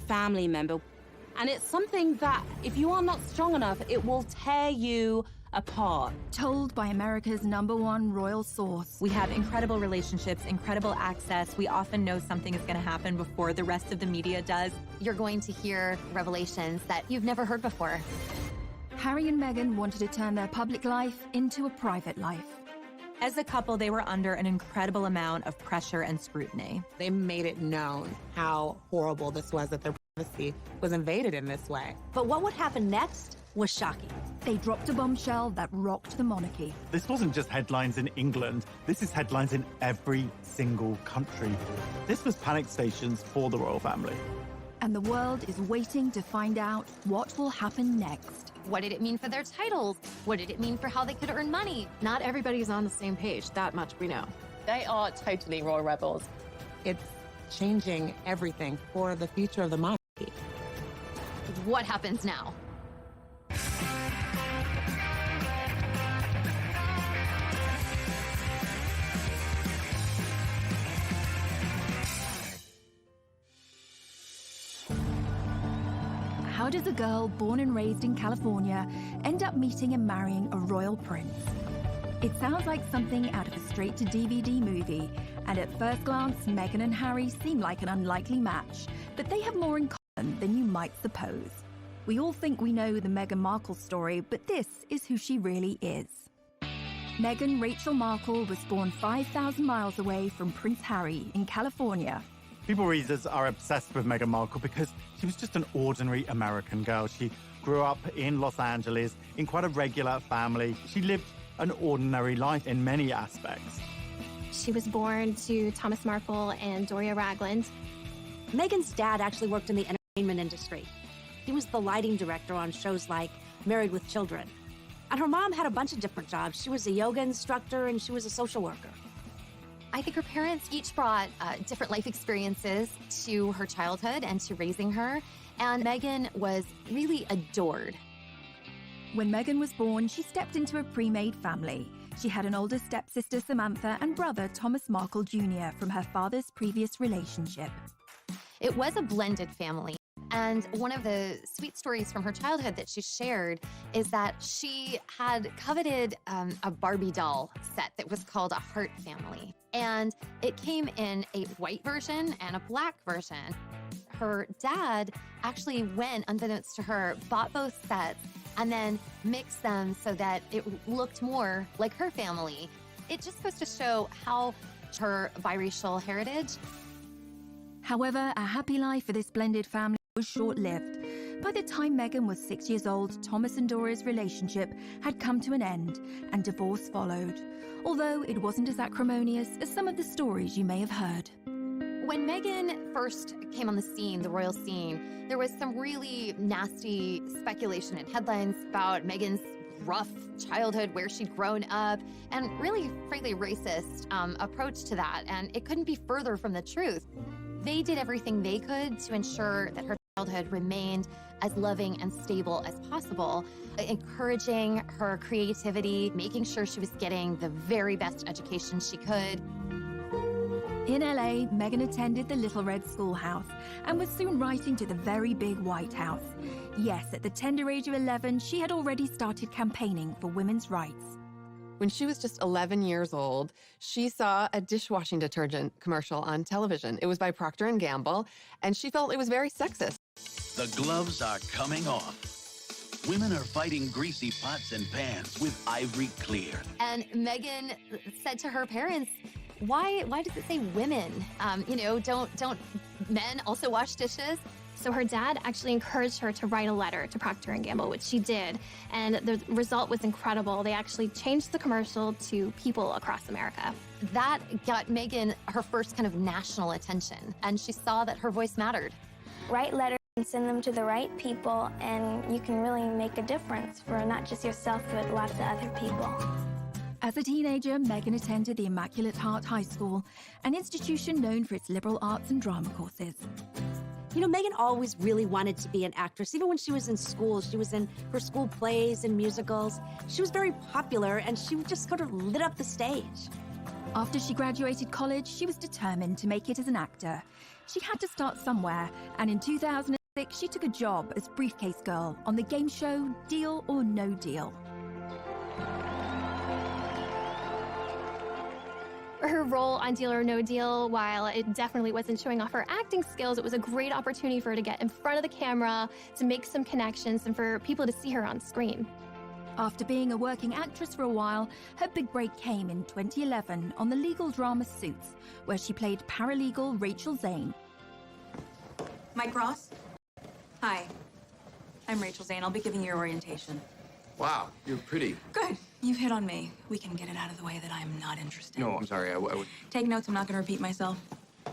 family member. And it's something that, if you are not strong enough, it will tear you apart. Told by America's #1 royal source. We have incredible relationships, incredible access. We often know something is going to happen before the rest of the media does. You're going to hear revelations that you've never heard before. Harry and Meghan wanted to turn their public life into a private life. As a couple, they were under an incredible amount of pressure and scrutiny. They made it known how horrible this was, that their privacy was invaded in this way. But what would happen next was shocking. They dropped a bombshell that rocked the monarchy. This wasn't just headlines in England. This is headlines in every single country. This was panic stations for the royal family. And the world is waiting to find out what will happen next. What did it mean for their titles? What did it mean for how they could earn money? Not everybody's on the same page, that much we know. They are totally royal rebels. It's changing everything for the future of the monarchy. What happens now? How does a girl born and raised in California end up meeting and marrying a royal prince? It sounds like something out of a straight-to-DVD movie, and at first glance, Meghan and Harry seem like an unlikely match, but they have more in common than you might suppose. We all think we know the Meghan Markle story, but this is who she really is. Meghan Rachel Markle was born 5,000 miles away from Prince Harry in California. People readers are obsessed with Meghan Markle because she was just an ordinary American girl. She grew up in Los Angeles in quite a regular family. She lived an ordinary life in many aspects. She was born to Thomas Markle and Doria Ragland. Meghan's dad actually worked in the entertainment industry. He was the lighting director on shows like Married with Children. And her mom had a bunch of different jobs. She was a yoga instructor and she was a social worker. I think her parents each brought different life experiences to her childhood and to raising her, and Meghan was really adored. When Meghan was born, she stepped into a pre-made family. She had an older stepsister, Samantha, and brother, Thomas Markle Jr., from her father's previous relationship. It was a blended family. And one of the sweet stories from her childhood that she shared is that she had coveted a Barbie doll set that was called a Heart Family. And it came in a white version and a black version. Her dad actually went, unbeknownst to her, bought both sets and then mixed them so that it looked more like her family. It just goes to show how her biracial heritage. However, a happy life for this blended family was short-lived. By the time Meghan was 6 years old, Thomas and Doria's relationship had come to an end, and divorce followed, although it wasn't as acrimonious as some of the stories you may have heard. When Meghan first came on the scene, the royal scene, there was some really nasty speculation and headlines about Meghan's rough childhood, where she'd grown up, and really, frankly, racist approach to that, and it couldn't be further from the truth. They did everything they could to ensure that her childhood remained as loving and stable as possible, encouraging her creativity, making sure she was getting the very best education she could. In LA, Meghan attended the Little Red Schoolhouse and was soon writing to the very big White House. Yes, at the tender age of 11, she had already started campaigning for women's rights. When she was just 11 years old, she saw a dishwashing detergent commercial on television. It was by Procter & Gamble, and she felt it was very sexist. The gloves are coming off. Women are fighting greasy pots and pans with Ivory Clear. And Meghan said to her parents, why does it say women? Don't men also wash dishes? So her dad actually encouraged her to write a letter to Procter & Gamble, which she did, and the result was incredible. They actually changed the commercial to people across America. That got Meghan her first kind of national attention, and she saw that her voice mattered. Write letters and send them to the right people, and you can really make a difference for not just yourself, but lots of other people. As a teenager, Meghan attended the Immaculate Heart High School, an institution known for its liberal arts and drama courses. You know, Meghan always really wanted to be an actress. Even when she was in school, she was in her school plays and musicals. She was very popular, and she just sort of lit up the stage. After she graduated college, she was determined to make it as an actor. She had to start somewhere, and in 2006 she took a job as briefcase girl on the game show Deal or No Deal. Her role on Deal or No Deal, while it definitely wasn't showing off her acting skills, it was a great opportunity for her to get in front of the camera, to make some connections, and for people to see her on screen. After being a working actress for a while, her big break came in 2011 on the legal drama Suits, where she played paralegal Rachel Zane. Mike Ross? Hi, I'm Rachel Zane. I'll be giving you your orientation. Wow, you're pretty. Good. You've hit on me. We can get it out of the way that I'm not interested. No, I'm sorry. I would... Take notes. I'm not going to repeat myself. I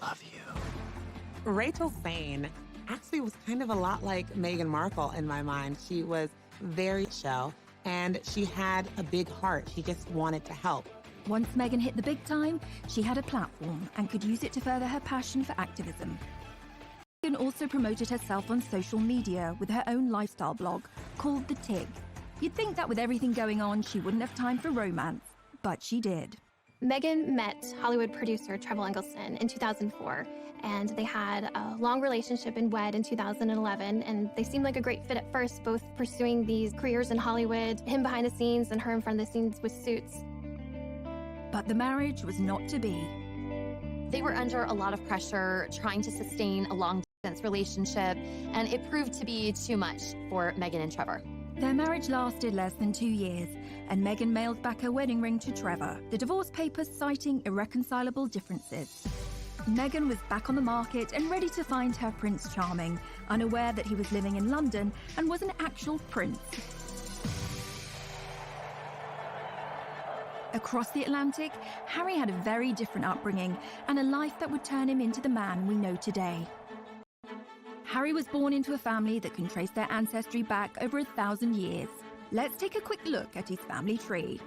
love you. Rachel Zane actually was kind of a lot like Meghan Markle in my mind. She was very chill, and she had a big heart. She just wanted to help. Once Meghan hit the big time, she had a platform and could use it to further her passion for activism. Meghan also promoted herself on social media with her own lifestyle blog called The Tig. You'd think that with everything going on, she wouldn't have time for romance, but she did. Meghan met Hollywood producer Trevor Engelson in 2004, and they had a long relationship and wed in 2011, and they seemed like a great fit at first, both pursuing these careers in Hollywood, him behind the scenes and her in front of the scenes with Suits. But the marriage was not to be. They were under a lot of pressure trying to sustain a long-distance relationship, and it proved to be too much for Meghan and Trevor. Their marriage lasted less than 2 years, and Meghan mailed back her wedding ring to Trevor, the divorce papers citing irreconcilable differences. Meghan was back on the market and ready to find her Prince Charming, unaware that he was living in London and was an actual prince. Across the Atlantic, Harry had a very different upbringing and a life that would turn him into the man we know today. Harry was born into a family that can trace their ancestry back over 1,000 years. Let's take a quick look at his family tree.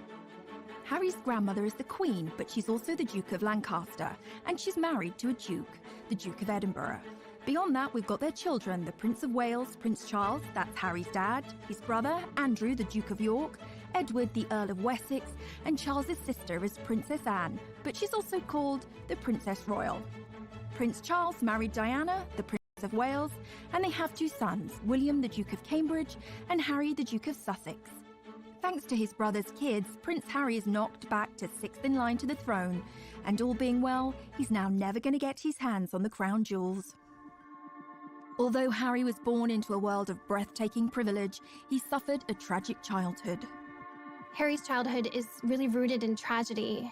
Harry's grandmother is the Queen, but she's also the Duke of Lancaster, and she's married to a Duke, the Duke of Edinburgh. Beyond that, we've got their children, the Prince of Wales, Prince Charles, that's Harry's dad, his brother, Andrew, the Duke of York, Edward, the Earl of Wessex, and Charles's sister is Princess Anne, but she's also called the Princess Royal. Prince Charles married Diana, the Princess of Wales, and they have 2 sons, William, the Duke of Cambridge, and Harry, the Duke of Sussex. Thanks to his brother's kids, Prince Harry is knocked back to 6th in line to the throne, and all being well, he's now never going to get his hands on the crown jewels. Although Harry was born into a world of breathtaking privilege, he suffered a tragic childhood. Harry's childhood is really rooted in tragedy.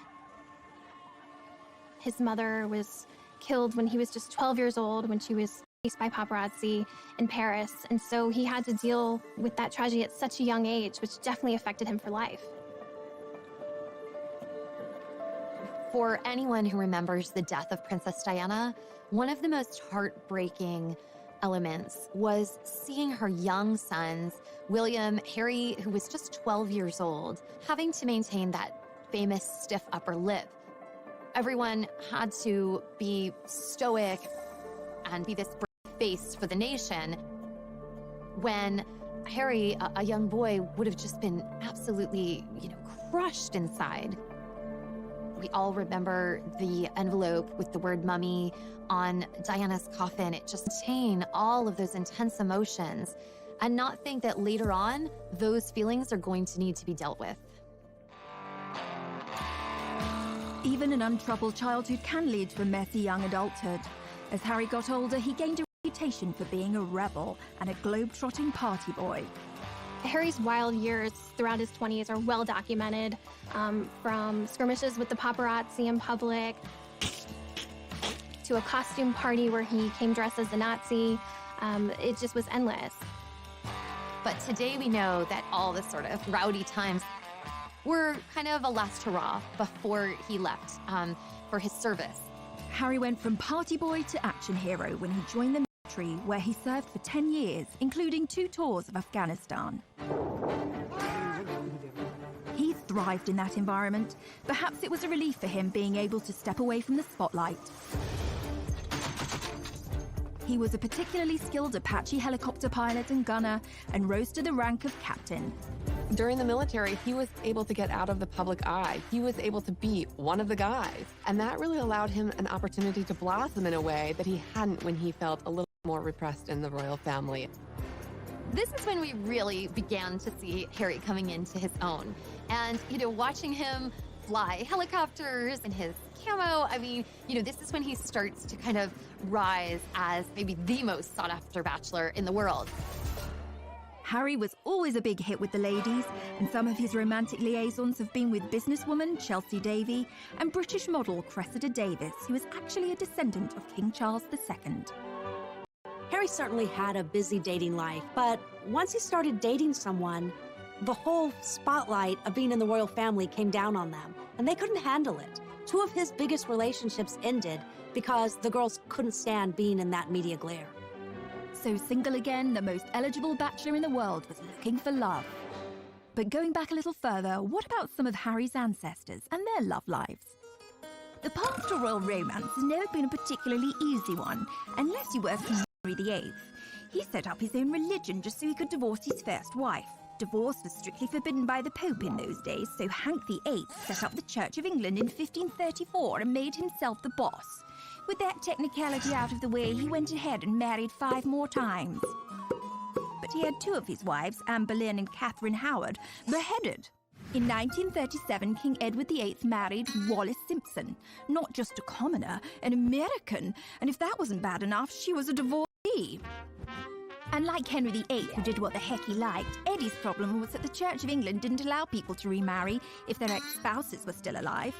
His mother was killed when he was just 12 years old, when she was chased by paparazzi in Paris, and so he had to deal with that tragedy at such a young age, which definitely affected him for life. For anyone who remembers the death of Princess Diana, one of the most heartbreaking elements was seeing her young sons, William, Harry, who was just 12 years old, having to maintain that famous stiff upper lip. Everyone had to be stoic and be this brave face for the nation, when Harry, a young boy, would have just been absolutely, crushed inside. We all remember the envelope with the word mummy on Diana's coffin. It just contained all of those intense emotions, and not think that later on, those feelings are going to need to be dealt with. Even an untroubled childhood can lead to a messy young adulthood. As Harry got older, he gained a reputation for being a rebel and a globe-trotting party boy. Harry's wild years throughout his 20s are well documented, from skirmishes with the paparazzi in public, to a costume party where he came dressed as a Nazi. It just was endless. But today we know that all the sort of rowdy times were kind of a last hurrah before he left for his service. Harry went from party boy to action hero when he joined the military, where he served for 10 years, including 2 tours of Afghanistan. He thrived in that environment. Perhaps it was a relief for him being able to step away from the spotlight. He was a particularly skilled Apache helicopter pilot and gunner, and rose to the rank of captain. During the military, he was able to get out of the public eye. He was able to be one of the guys. And that really allowed him an opportunity to blossom in a way that he hadn't when he felt a little more repressed in the royal family. This is when we really began to see Harry coming into his own. And, watching him fly helicopters in his camo, this is when he starts to kind of rise as maybe the most sought-after bachelor in the world. Harry was always a big hit with the ladies, and some of his romantic liaisons have been with businesswoman Chelsea Davy and British model Cressida Davis, who is actually a descendant of King Charles II. Harry certainly had a busy dating life, but once he started dating someone, the whole spotlight of being in the royal family came down on them, and they couldn't handle it. Two of his biggest relationships ended because the girls couldn't stand being in that media glare. So single again, the most eligible bachelor in the world was looking for love. But going back a little further, what about some of Harry's ancestors and their love lives? The path to royal romance has never been a particularly easy one, unless you were King Henry VIII. He set up his own religion just so he could divorce his first wife. Divorce was strictly forbidden by the Pope in those days, so Hank VIII set up the Church of England in 1534 and made himself the boss. With that technicality out of the way, he went ahead and married 5 more times. But he had 2 of his wives, Anne Boleyn and Catherine Howard, beheaded. In 1937, King Edward VIII married Wallis Simpson, not just a commoner, an American, and if that wasn't bad enough, she was a divorcee. And like Henry VIII, who did what the heck he liked, Eddie's problem was that the Church of England didn't allow people to remarry if their ex-spouses were still alive.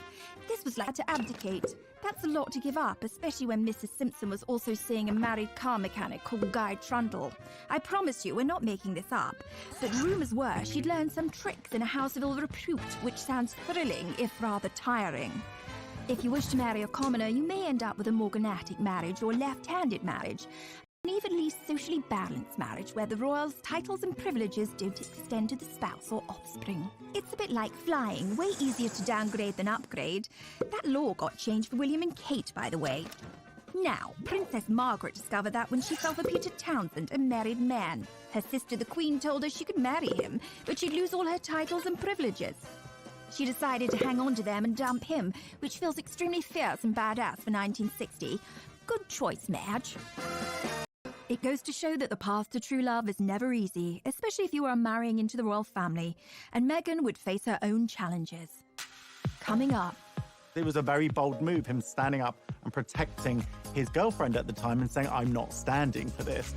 This was like to abdicate. That's a lot to give up, especially when Mrs. Simpson was also seeing a married car mechanic called Guy Trundle. I promise you, we're not making this up. But rumours were she'd learned some tricks in a house of ill repute, which sounds thrilling, if rather tiring. If you wish to marry a commoner, you may end up with a morganatic marriage or left-handed marriage. An evenly socially balanced marriage where the royals' titles and privileges don't extend to the spouse or offspring. It's a bit like flying, way easier to downgrade than upgrade. That law got changed for William and Kate, by the way. Now, Princess Margaret discovered that when she fell for Peter Townsend, a married man. Her sister, the Queen, told her she could marry him, but she'd lose all her titles and privileges. She decided to hang on to them and dump him, which feels extremely fierce and badass for 1960. Good choice, Madge. It goes to show that the path to true love is never easy, especially if you are marrying into the royal family, and Meghan would face her own challenges. Coming up. It was a very bold move, him standing up and protecting his girlfriend at the time and saying, I'm not standing for this.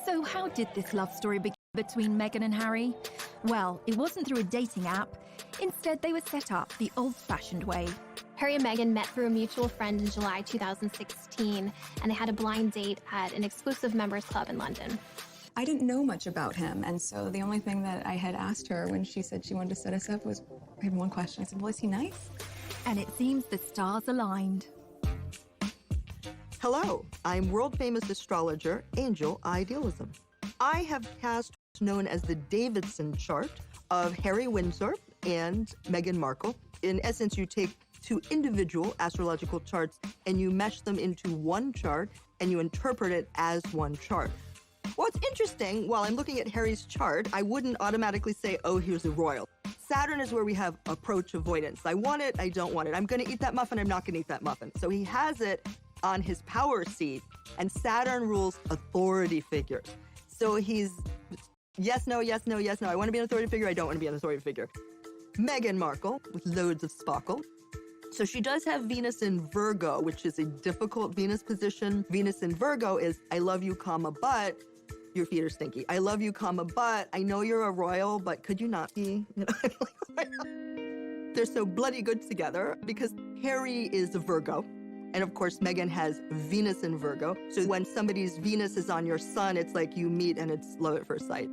So how did this love story begin between Meghan and Harry? Well, it wasn't through a dating app. Instead, they were set up the old-fashioned way. Harry and Meghan met through a mutual friend in July 2016, and they had a blind date at an exclusive members club in London. I didn't know much about him, and so the only thing that I had asked her when she said she wanted to set us up was, I had one question. I said, well, is he nice? And it seems the stars aligned. Hello, I'm world-famous astrologer Angel Idealism. I have cast what's known as the Davidson chart of Harry Windsor and Meghan Markle. In essence, you take 2 individual astrological charts and you mesh them into one chart and you interpret it as one chart. What's interesting, while I'm looking at Harry's chart, I wouldn't automatically say, oh, here's a royal. Saturn is where we have approach avoidance. I want it, I don't want it. I'm gonna eat that muffin, I'm not gonna eat that muffin. So he has it on his power seat, and Saturn rules authority figures. So he's yes, no, yes, no, yes, no. I want to be an authority figure, I don't want to be an authority figure. Meghan Markle, with loads of sparkle. So she does have Venus in Virgo, which is a difficult Venus position. Venus in Virgo is, I love you, comma, but your feet are stinky. I love you, comma, but I know you're a royal, but could you not be? They're so bloody good together because Harry is a Virgo. And of course, Meghan has Venus in Virgo. So when somebody's Venus is on your sun, it's like you meet and it's love at first sight.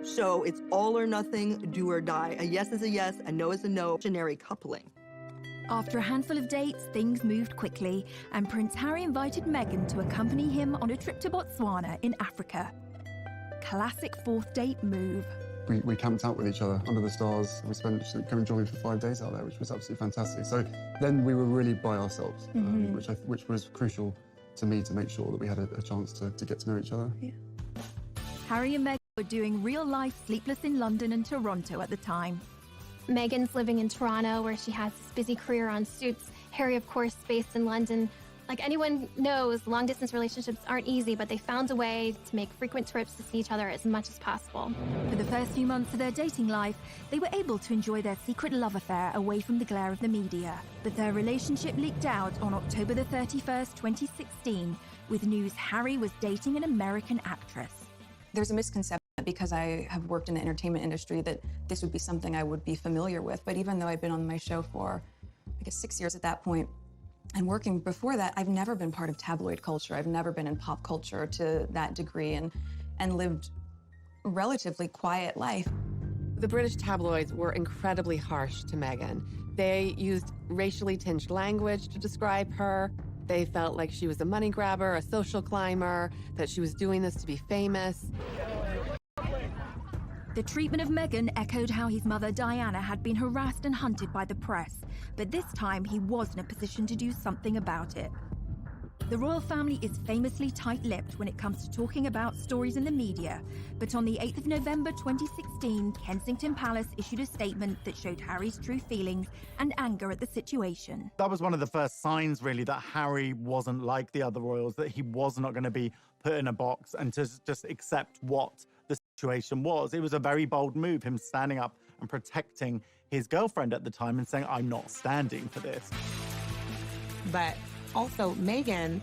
So it's all or nothing, do or die. A yes is a yes, a no is a no, generic coupling. After a handful of dates, things moved quickly, and Prince Harry invited Meghan to accompany him on a trip to Botswana in Africa. Classic 4th date move. We camped out with each other under the stars. We spent going jogging for 5 days out there, which was absolutely fantastic. So then we were really by ourselves, which was crucial to me to make sure that we had a chance to get to know each other. Yeah. Harry and Meghan were doing real-life Sleepless in London and Toronto at the time. Meghan's living in Toronto, where she has this busy career on Suits. Harry, of course, based in London. Like anyone knows, long-distance relationships aren't easy, but they found a way to make frequent trips to see each other as much as possible. For the first few months of their dating life, they were able to enjoy their secret love affair away from the glare of the media. But their relationship leaked out on October the 31st, 2016, with news Harry was dating an American actress. There's a misconception that because I have worked in the entertainment industry that this would be something I would be familiar with. But even though I've been on my show for, I guess, 6 years at that point, and working before that, I've never been part of tabloid culture. I've never been in pop culture to that degree and lived a relatively quiet life. The British tabloids were incredibly harsh to Meghan. They used racially tinged language to describe her. They felt like she was a money grabber, a social climber, that she was doing this to be famous. The treatment of Meghan echoed how his mother Diana had been harassed and hunted by the press, but this time he was in a position to do something about it. The royal family is famously tight-lipped when it comes to talking about stories in the media, but on the 8th of November 2016, Kensington Palace issued a statement that showed Harry's true feelings and anger at the situation. That was one of the first signs, really, that Harry wasn't like the other royals, that he was not going to be put in a box and to just accept what the situation was. It was a very bold move, him standing up and protecting his girlfriend at the time and saying, I'm not standing for this. But also, Meghan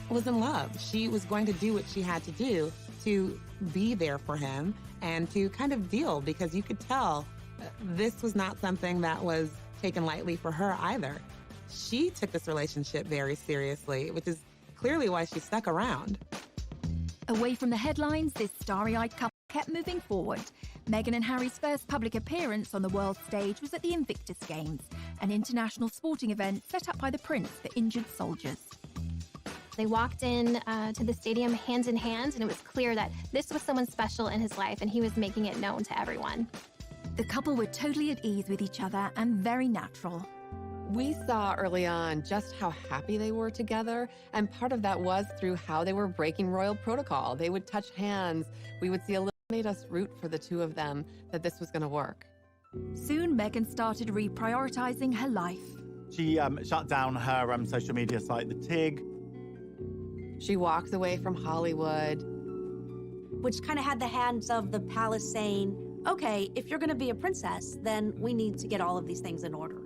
was in love. She was going to do what she had to do to be there for him and to kind of deal, because you could tell this was not something that was taken lightly for her either. She took this relationship very seriously, which is clearly why she stuck around. Away from the headlines, this starry-eyed couple kept moving forward. Meghan and Harry's first public appearance on the world stage was at the Invictus Games, an international sporting event set up by the Prince for injured soldiers. They walked in to the stadium hand in hand, and it was clear that this was someone special in his life, and he was making it known to everyone. The couple were totally at ease with each other and very natural. We saw early on just how happy they were together, and part of that was through how they were breaking royal protocol. They would touch hands. We would see a little, made us root for the two of them, that this was going to work. Soon, Meghan started reprioritizing her life. She shut down her social media site, The Tig. She walked away from Hollywood. Which kind of had the hands of the palace saying, okay, if you're going to be a princess, then we need to get all of these things in order.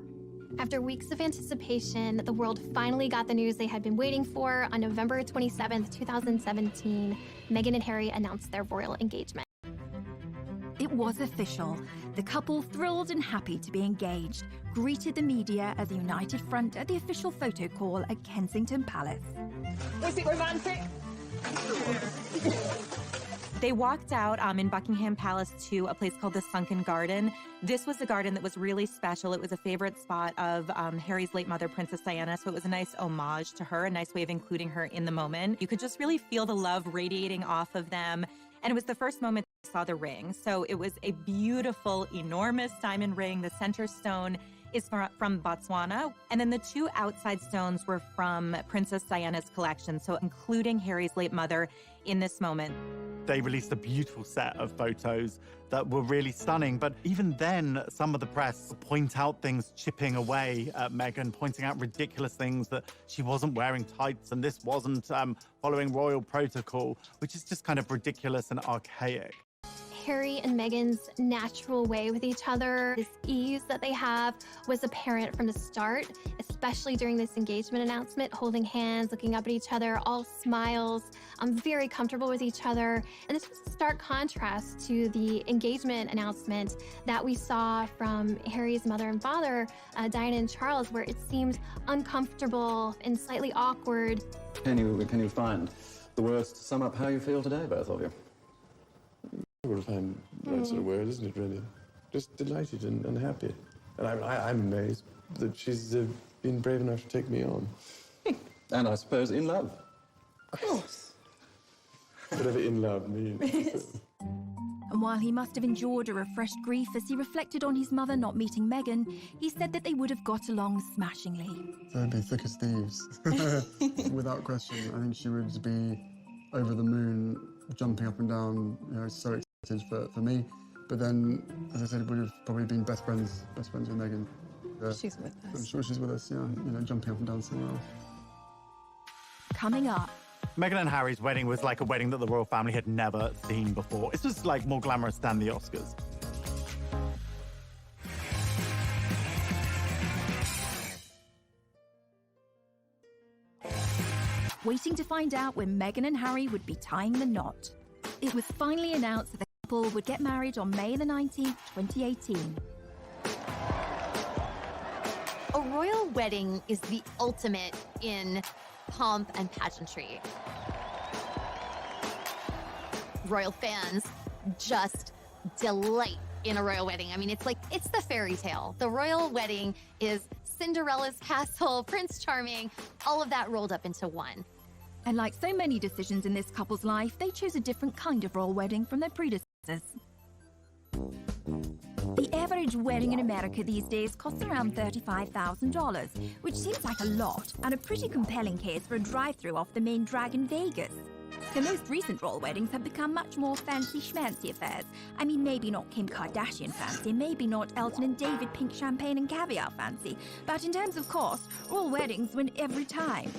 After weeks of anticipation, the world finally got the news they had been waiting for. On November 27th, 2017, Meghan and Harry announced their royal engagement. It was official. The couple, thrilled and happy to be engaged, greeted the media as a united front at the official photo call at Kensington Palace. Was it romantic? They walked out in Buckingham Palace to a place called the Sunken Garden. This was a garden that was really special. It was a favorite spot of Harry's late mother, Princess Diana, so it was a nice homage to her, a nice way of including her in the moment. You could just really feel the love radiating off of them. And it was the first moment they saw the ring. So it was a beautiful, enormous diamond ring. The center stone is from Botswana. And then the two outside stones were from Princess Diana's collection, so including Harry's late mother in this moment. They released a beautiful set of photos that were really stunning. But even then, some of the press point out things chipping away at Meghan, pointing out ridiculous things, that she wasn't wearing tights and this wasn't following royal protocol, which is just kind of ridiculous and archaic. Harry and Meghan's natural way with each other, this ease that they have, was apparent from the start, especially during this engagement announcement, holding hands, looking up at each other, all smiles, very comfortable with each other. And this was a stark contrast to the engagement announcement that we saw from Harry's mother and father, Diana and Charles, where it seemed uncomfortable and slightly awkward. Can you find the words to sum up how you feel today, both of you? Difficult to find that sort of word, isn't it, really? Just delighted and happy. And I'm amazed that she's been brave enough to take me on. And I suppose in love. Of course. Whatever in love means. And And while he must have endured a refreshed grief as he reflected on his mother not meeting Meghan, he said that they would have got along smashingly. They'd be thick as thieves, without question. I think she would be over the moon, jumping up and down, you know, so excited for me. But then, as I said, we would have probably been best friends with Meghan. She's with us. I'm sure she's with us, yeah, you know, jumping up and down somewhere else. Coming up. Meghan and Harry's wedding was like a wedding that the royal family had never seen before. It's just like more glamorous than the Oscars. Waiting to find out when Meghan and Harry would be tying the knot. It was finally announced that the couple would get married on May the 19th, 2018. A royal wedding is the ultimate in pomp and pageantry. Royal fans just delight in a royal wedding. I mean, it's the fairy tale. The royal wedding is Cinderella's castle, Prince Charming, all of that rolled up into one. And like so many decisions in this couple's life, they chose a different kind of royal wedding from their predecessors. The average wedding in America these days costs around $35,000, which seems like a lot, and a pretty compelling case for a drive-through off the main drag in Vegas. The most recent royal weddings have become much more fancy-schmancy affairs. I mean, maybe not Kim Kardashian fancy, maybe not Elton and David pink champagne and caviar fancy, but in terms of cost, royal weddings win every time.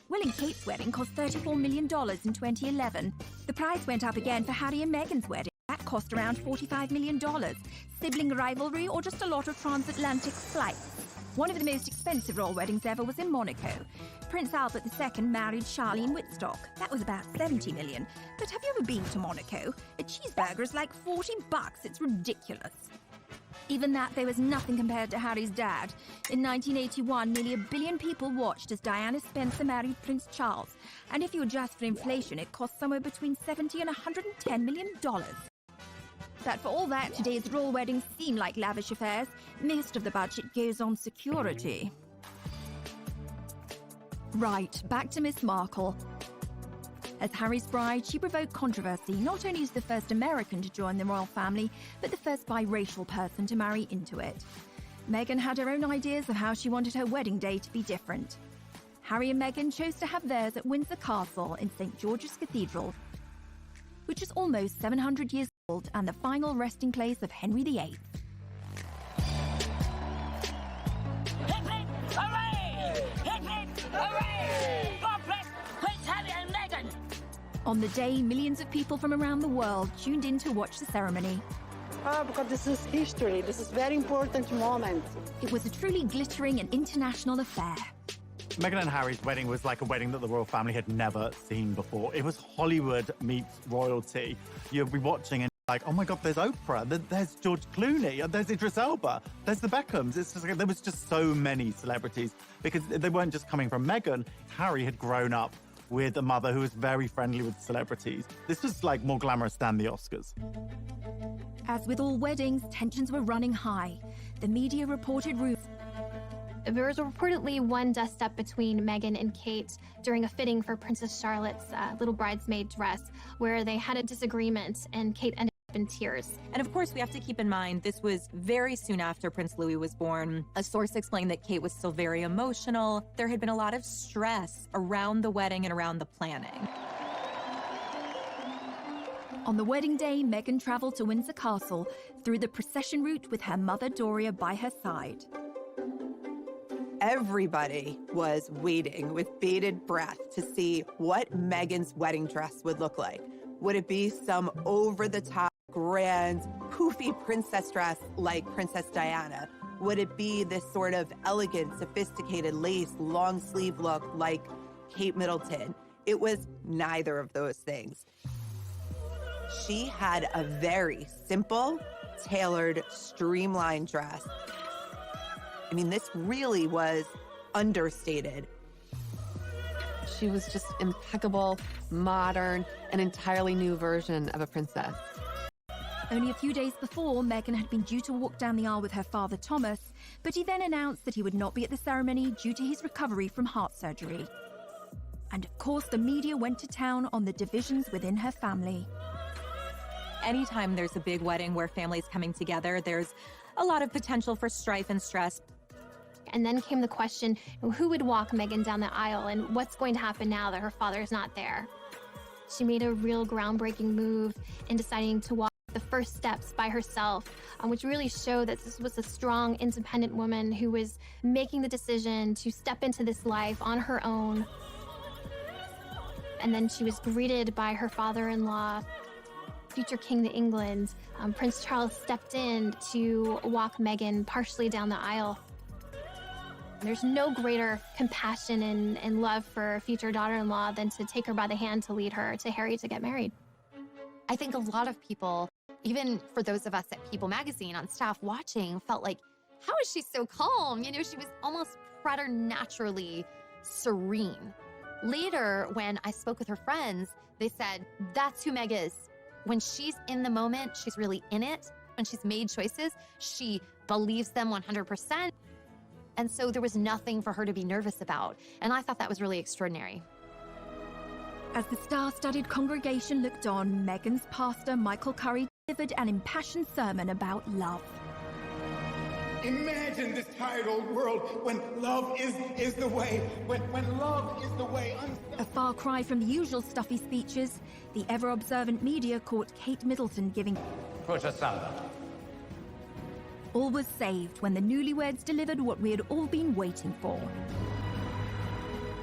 Will and Kate's wedding cost $34 million in 2011. The price went up again for Harry and Meghan's wedding. That cost around $45 million. Sibling rivalry or just a lot of transatlantic flights? One of the most expensive royal weddings ever was in Monaco. Prince Albert II married Charlene Whitstock. That was about $70 million. But have you ever been to Monaco? A cheeseburger is like $40. It's ridiculous. Even that, there was nothing compared to Harry's dad. In 1981, nearly 1 billion people watched as Diana Spencer married Prince Charles. And if you adjust for inflation, it cost somewhere between $70 and $110 million. But for all that, today's royal weddings seem like lavish affairs. Most of the budget goes on security. Right, back to Miss Markle. As Harry's bride, she provoked controversy not only as the first American to join the royal family, but the first biracial person to marry into it. Meghan had her own ideas of how she wanted her wedding day to be different. Harry and Meghan chose to have theirs at Windsor Castle in St. George's Cathedral, which is almost 700 years old and the final resting place of Henry VIII. Hooray! Hooray! God bless Prince Harry and Meghan! On the day, millions of people from around the world tuned in to watch the ceremony. Because this is history. This is a very important moment. It was a truly glittering and international affair. Meghan and Harry's wedding was like a wedding that the royal family had never seen before. It was Hollywood meets royalty. You'll be watching and like, oh my God, there's Oprah, there's George Clooney, there's Idris Elba, there's the Beckhams. It's just like, there was just so many celebrities because they weren't just coming from Meghan. Harry had grown up with a mother who was very friendly with celebrities. This was like more glamorous than the Oscars. As with all weddings, tensions were running high. The media reported rumors. There was reportedly one dust-up between Meghan and Kate during a fitting for Princess Charlotte's little bridesmaid dress, where they had a disagreement and Kate ended up in tears. And of course, we have to keep in mind, this was very soon after Prince Louis was born. A source explained that Kate was still very emotional. There had been a lot of stress around the wedding and around the planning. On the wedding day, Meghan traveled to Windsor Castle through the procession route with her mother Doria by her side. Everybody was waiting with bated breath to see what Meghan's wedding dress would look like. Would it be some over-the-top, grand, poofy princess dress like Princess Diana? Would it be this sort of elegant, sophisticated lace, long sleeve look like Kate Middleton? It was neither of those things. She had a very simple, tailored, streamlined dress. I mean, this really was understated. She was just impeccable, modern, an entirely new version of a princess. Only a few days before, Meghan had been due to walk down the aisle with her father, Thomas, but he then announced that he would not be at the ceremony due to his recovery from heart surgery. And of course, the media went to town on the divisions within her family. Anytime there's a big wedding where families coming together, there's a lot of potential for strife and stress. And then came the question, who would walk Meghan down the aisle and what's going to happen now that her father is not there? She made a real groundbreaking move in deciding to walk the first steps by herself, which really showed that this was a strong, independent woman who was making the decision to step into this life on her own. And then she was greeted by her father-in-law, future King of England. Prince Charles stepped in to walk Meghan partially down the aisle. There's no greater compassion and love for a future daughter-in-law than to take her by the hand to lead her to Harry to get married. I think a lot of people, even for those of us at People Magazine on staff watching, felt like, how is she so calm? You know, she was almost preternaturally serene. Later, when I spoke with her friends, they said, that's who Meg is. When she's in the moment, she's really in it. When she's made choices, she believes them 100%. And so there was nothing for her to be nervous about. And I thought that was really extraordinary. As the star-studded congregation looked on, Meghan's pastor, Michael Curry, delivered an impassioned sermon about love. Imagine this tired old world when love is the way, when love is the way. A far cry from the usual stuffy speeches, the ever-observant media caught Kate Middleton giving Put asunder. All was saved when the newlyweds delivered what we had all been waiting for.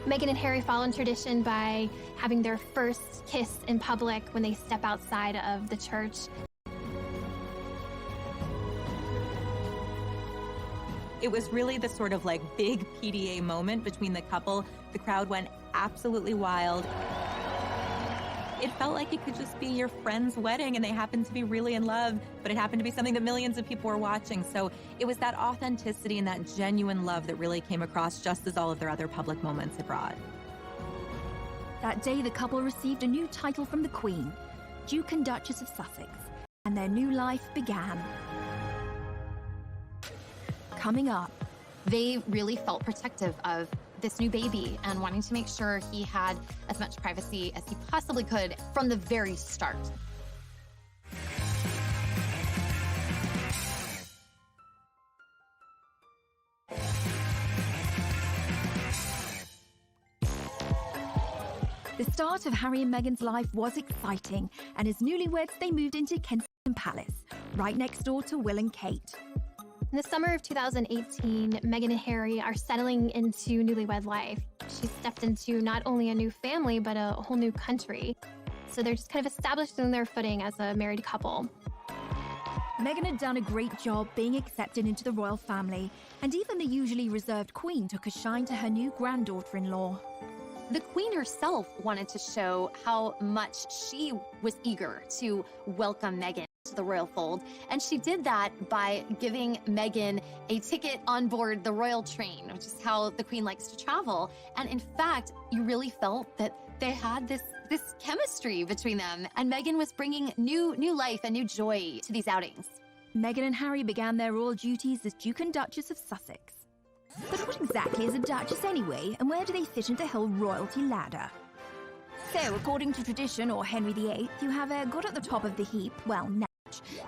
Meghan and Harry follow in tradition by having their first kiss in public when they step outside of the church. It was really the sort of like big PDA moment between the couple. The crowd went absolutely wild. It felt like it could just be your friend's wedding and they happened to be really in love, but it happened to be something that millions of people were watching. So it was that authenticity and that genuine love that really came across, just as all of their other public moments abroad. That day, the couple received a new title from the Queen, Duke and Duchess of Sussex, and their new life began. Coming up, they really felt protective of this new baby and wanting to make sure he had as much privacy as he possibly could from the very start. The start of Harry and Meghan's life was exciting, and as newlyweds, they moved into Kensington Palace, right next door to Will and Kate. In the summer of 2018, Meghan and Harry are settling into newlywed life. She's stepped into not only a new family, but a whole new country. So they're just kind of establishing their footing as a married couple. Meghan had done a great job being accepted into the royal family, and even the usually reserved Queen took a shine to her new granddaughter-in-law. The Queen herself wanted to show how much she was eager to welcome Meghan to the royal fold, and she did that by giving Meghan a ticket on board the royal train, which is how the Queen likes to travel. And in fact, you really felt that they had this chemistry between them, and Meghan was bringing new life and new joy to these outings. Meghan and Harry began their royal duties as Duke and Duchess of Sussex. But what exactly is a duchess anyway, and where do they fit into the whole royalty ladder? So, according to tradition, or Henry VIII, you have a god at the top of the heap, well,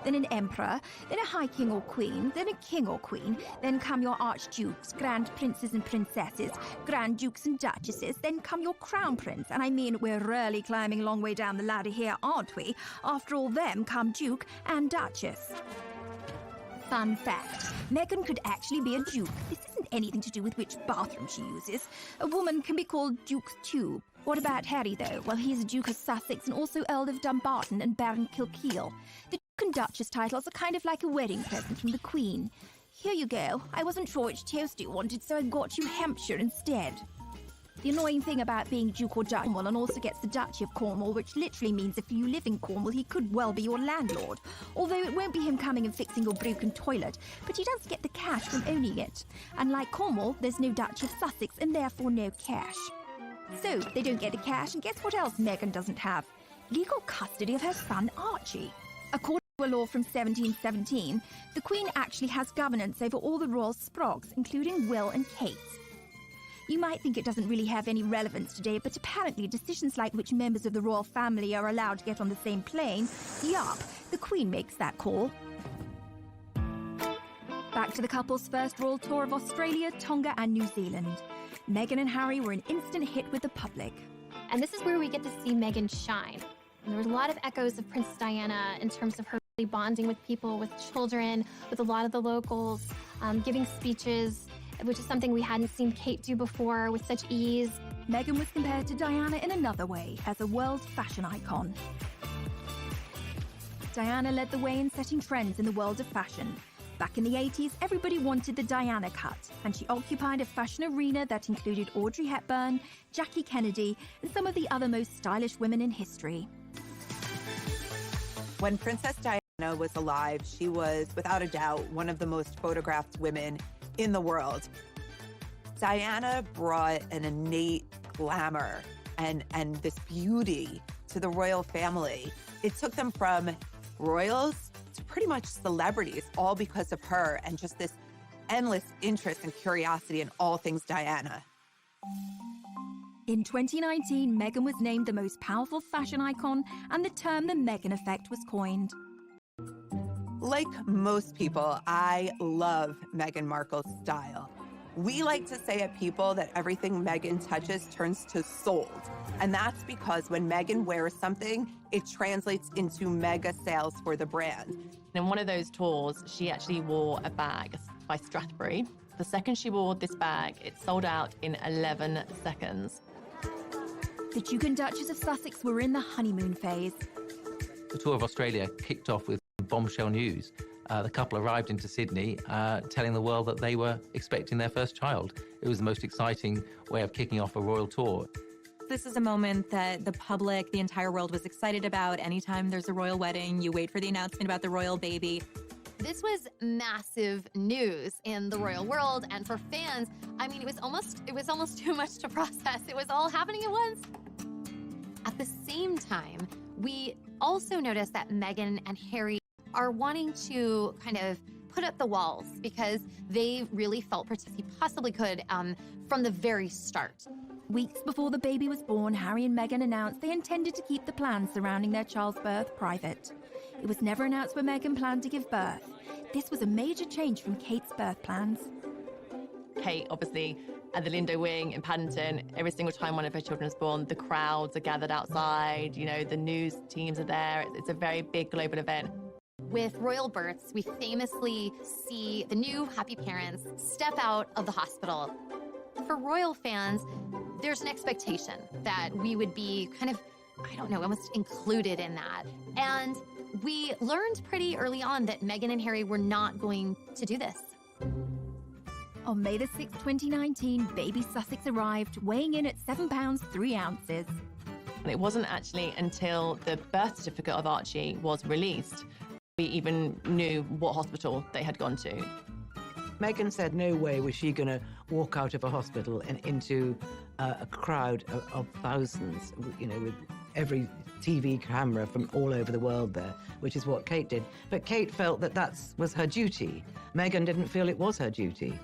then an emperor, then a high king or queen, then a king or queen, then come your archdukes, grand princes and princesses, grand dukes and duchesses, then come your crown prince, and I mean, we're really climbing a long way down the ladder here, aren't we? After all them come duke and duchess. Fun fact, Meghan could actually be a duke. This isn't anything to do with which bathroom she uses. A woman can be called Duke's too. What about Harry, though? Well, he's a Duke of Sussex and also Earl of Dumbarton and Baron Kilkeel. The Duke and Duchess titles are kind of like a wedding present from the Queen. Here you go. I wasn't sure which toast you wanted, so I got you Hampshire instead. The annoying thing about being Duke or Duchess, Cornwall also gets the Duchy of Cornwall, which literally means if you live in Cornwall, he could well be your landlord. Although it won't be him coming and fixing your broken toilet, but he does get the cash from owning it. Unlike Cornwall, there's no Duchy of Sussex and therefore no cash. So, they don't get the cash, and guess what else Meghan doesn't have? Legal custody of her son Archie. According to a law from 1717, the Queen actually has governance over all the royal sprogs, including Will and Kate. You might think it doesn't really have any relevance today, but apparently decisions like which members of the royal family are allowed to get on the same plane, yup, the Queen makes that call. Back to the couple's first royal tour of Australia, Tonga and New Zealand. Meghan and Harry were an instant hit with the public. And this is where we get to see Meghan shine. And there were a lot of echoes of Princess Diana in terms of her really bonding with people, with children, with a lot of the locals, giving speeches, which is something we hadn't seen Kate do before with such ease. Meghan was compared to Diana in another way, as a world fashion icon. Diana led the way in setting trends in the world of fashion. Back in the 80s, everybody wanted the Diana cut, and she occupied a fashion arena that included Audrey Hepburn, Jackie Kennedy, and some of the other most stylish women in history. When Princess Diana was alive, she was, without a doubt, one of the most photographed women in the world. Diana brought an innate glamour and this beauty to the royal family. It took them from royals to pretty much celebrities, all because of her and just this endless interest and curiosity in all things Diana. In 2019, Meghan was named the most powerful fashion icon, and the term the Meghan effect was coined. Like most people, I love Meghan Markle's style. We like to say at People that everything Meghan touches turns to sold. And that's because when Meghan wears something, it translates into mega sales for the brand. In one of those tours, she actually wore a bag by Strathbury. The second she wore this bag, it sold out in 11 seconds. The Duke and Duchess of Sussex were in the honeymoon phase. The tour of Australia kicked off with bombshell news. The couple arrived into Sydney telling the world that they were expecting their first child. It was the most exciting way of kicking off a royal tour. This is a moment that the public, the entire world was excited about. Anytime there's a royal wedding, you wait for the announcement about the royal baby. This was massive news in the royal world, and for fans, I mean, it was almost too much to process. It was all happening at once. At the same time, we also noticed that Meghan and Harry are wanting to kind of put up the walls because they really felt he possibly could from the very start. Weeks before the baby was born, Harry and Meghan announced they intended to keep the plans surrounding their child's birth private. It was never announced where Meghan planned to give birth. This was a major change from Kate's birth plans. Kate, obviously, at the Lindo Wing in Paddington, every single time one of her children is born, the crowds are gathered outside, you know, the news teams are there. It's a very big global event. With royal births, we famously see the new happy parents step out of the hospital. For royal fans, there's an expectation that we would be kind of, I don't know, almost included in that. And we learned pretty early on that Meghan and Harry were not going to do this. On May the 6th, 2019, baby Sussex arrived, weighing in at 7 pounds 3 ounces. And it wasn't actually until the birth certificate of Archie was released we even knew what hospital they had gone to. Meghan said no way was she going to walk out of a hospital and into a crowd of thousands, you know, with every TV camera from all over the world there, which is what Kate did. But Kate felt that that was her duty. Meghan didn't feel it was her duty,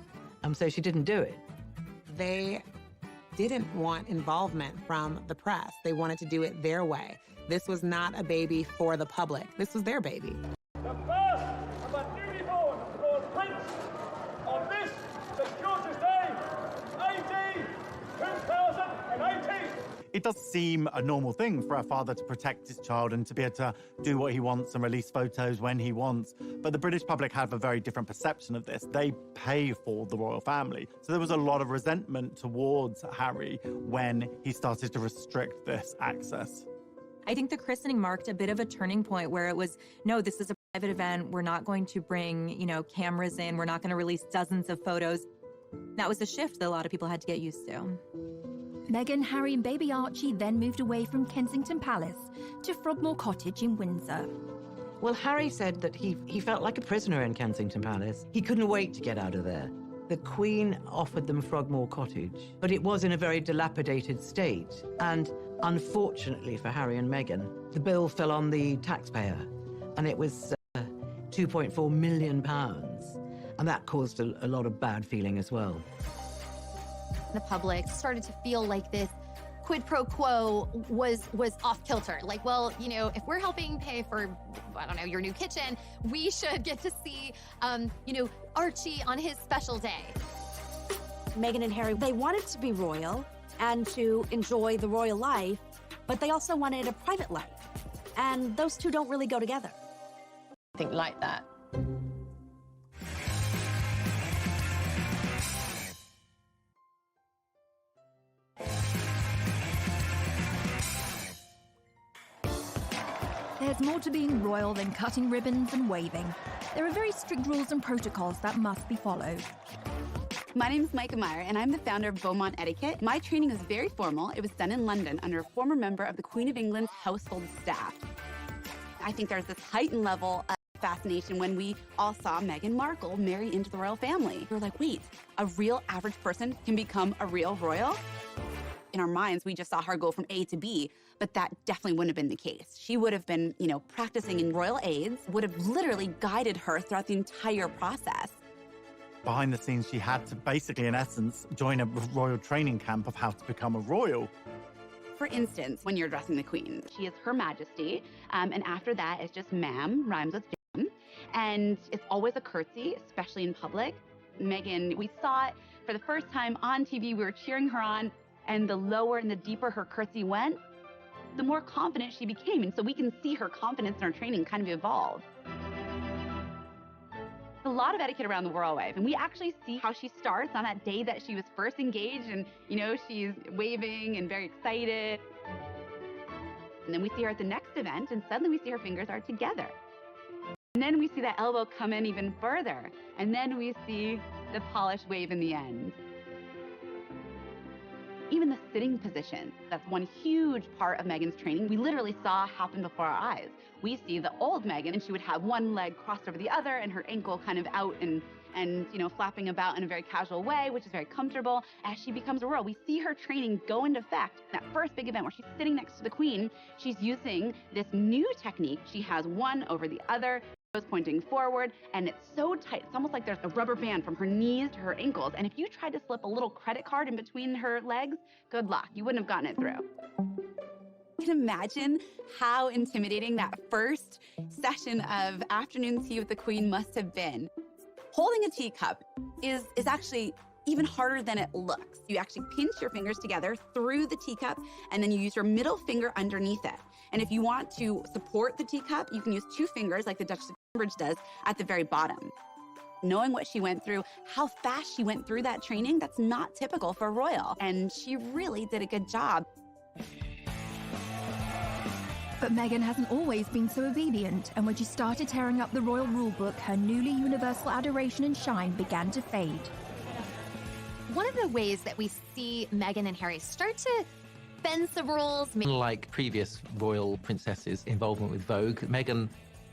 so she didn't do it. They didn't want involvement from the press. They wanted to do it their way. This was not a baby for the public. This was their baby. The first of a newly born Lord Prince on this, the George's Day, AD 2018. It does seem a normal thing for a father to protect his child and to be able to do what he wants and release photos when he wants. But the British public have a very different perception of this. They pay for the royal family. So there was a lot of resentment towards Harry when he started to restrict this access. I think the christening marked a bit of a turning point where it was, no, this is a private event. We're not going to bring, cameras in. We're not going to release dozens of photos. That was a shift that a lot of people had to get used to. Meghan, Harry and baby Archie then moved away from Kensington Palace to Frogmore Cottage in Windsor. Well, Harry said that he felt like a prisoner in Kensington Palace. He couldn't wait to get out of there. The Queen offered them Frogmore Cottage, but it was in a very dilapidated state. And unfortunately for Harry and Meghan, the bill fell on the taxpayer, and it was £2.4 million. And that caused a lot of bad feeling as well. the public started to feel like this quid pro quo was off kilter. Like, well, you know, if we're helping pay for, I don't know, your new kitchen, we should get to see, you know, Archie on his special day. Meghan and Harry, they wanted to be royal and to enjoy the royal life, but they also wanted a private life. And those two don't really go together. I think like that. There's more to being royal than cutting ribbons and waving. There are very strict rules and protocols that must be followed. My name is Micah Meyer, and I'm the founder of Beaumont Etiquette. My training is very formal. It was done in London under a former member of the Queen of England's household staff. I think there's this heightened level of fascination when we all saw Meghan Markle marry into the royal family. We're like, wait, a real average person can become a real royal? In our minds, we just saw her go from A to B, but that definitely wouldn't have been the case. She would have been, you know, practicing in royal aids, would have literally guided her throughout the entire process. Behind the scenes, she had to basically, in essence, join a royal training camp of how to become a royal. For instance, when you're addressing the Queen, she is Her Majesty, and after that, it's just ma'am, rhymes with jam, and it's always a curtsy, especially in public. Meghan, we saw it for the first time on TV, we were cheering her on, and the lower and the deeper her curtsy went, the more confident she became. And so we can see her confidence in her training kind of evolve. A lot of etiquette around the royal wave, and we actually see how she starts on that day that she was first engaged, and you know, she's waving and very excited. And then we see her at the next event, and suddenly we see her fingers are together. And then we see that elbow come in even further, and then we see the polished wave in the end. Even the sitting position, that's one huge part of Meghan's training, we literally saw happen before our eyes. We see the old Meghan, and she would have one leg crossed over the other and her ankle kind of out and you know, flapping about in a very casual way, which is very comfortable. As she becomes a royal, we see her training go into effect. That first big event where she's sitting next to the Queen, she's using this new technique. She has one over the other, pointing forward, and it's so tight. It's almost like there's a rubber band from her knees to her ankles. And if you tried to slip a little credit card in between her legs, good luck. You wouldn't have gotten it through. You can imagine how intimidating that first session of afternoon tea with the Queen must have been. Holding a teacup is actually even harder than it looks. You actually pinch your fingers together through the teacup, and then you use your middle finger underneath it. And if you want to support the teacup, you can use two fingers like the Duchess of Cambridge does at the very bottom. Knowing what she went through, how fast she went through that training, that's not typical for a royal. And she really did a good job. But Meghan hasn't always been so obedient, and when she started tearing up the royal rulebook, her newly universal adoration and shine began to fade. One of the ways that we see Meghan and Harry start to bend some rules. Unlike previous royal princesses' involvement with Vogue, Meghan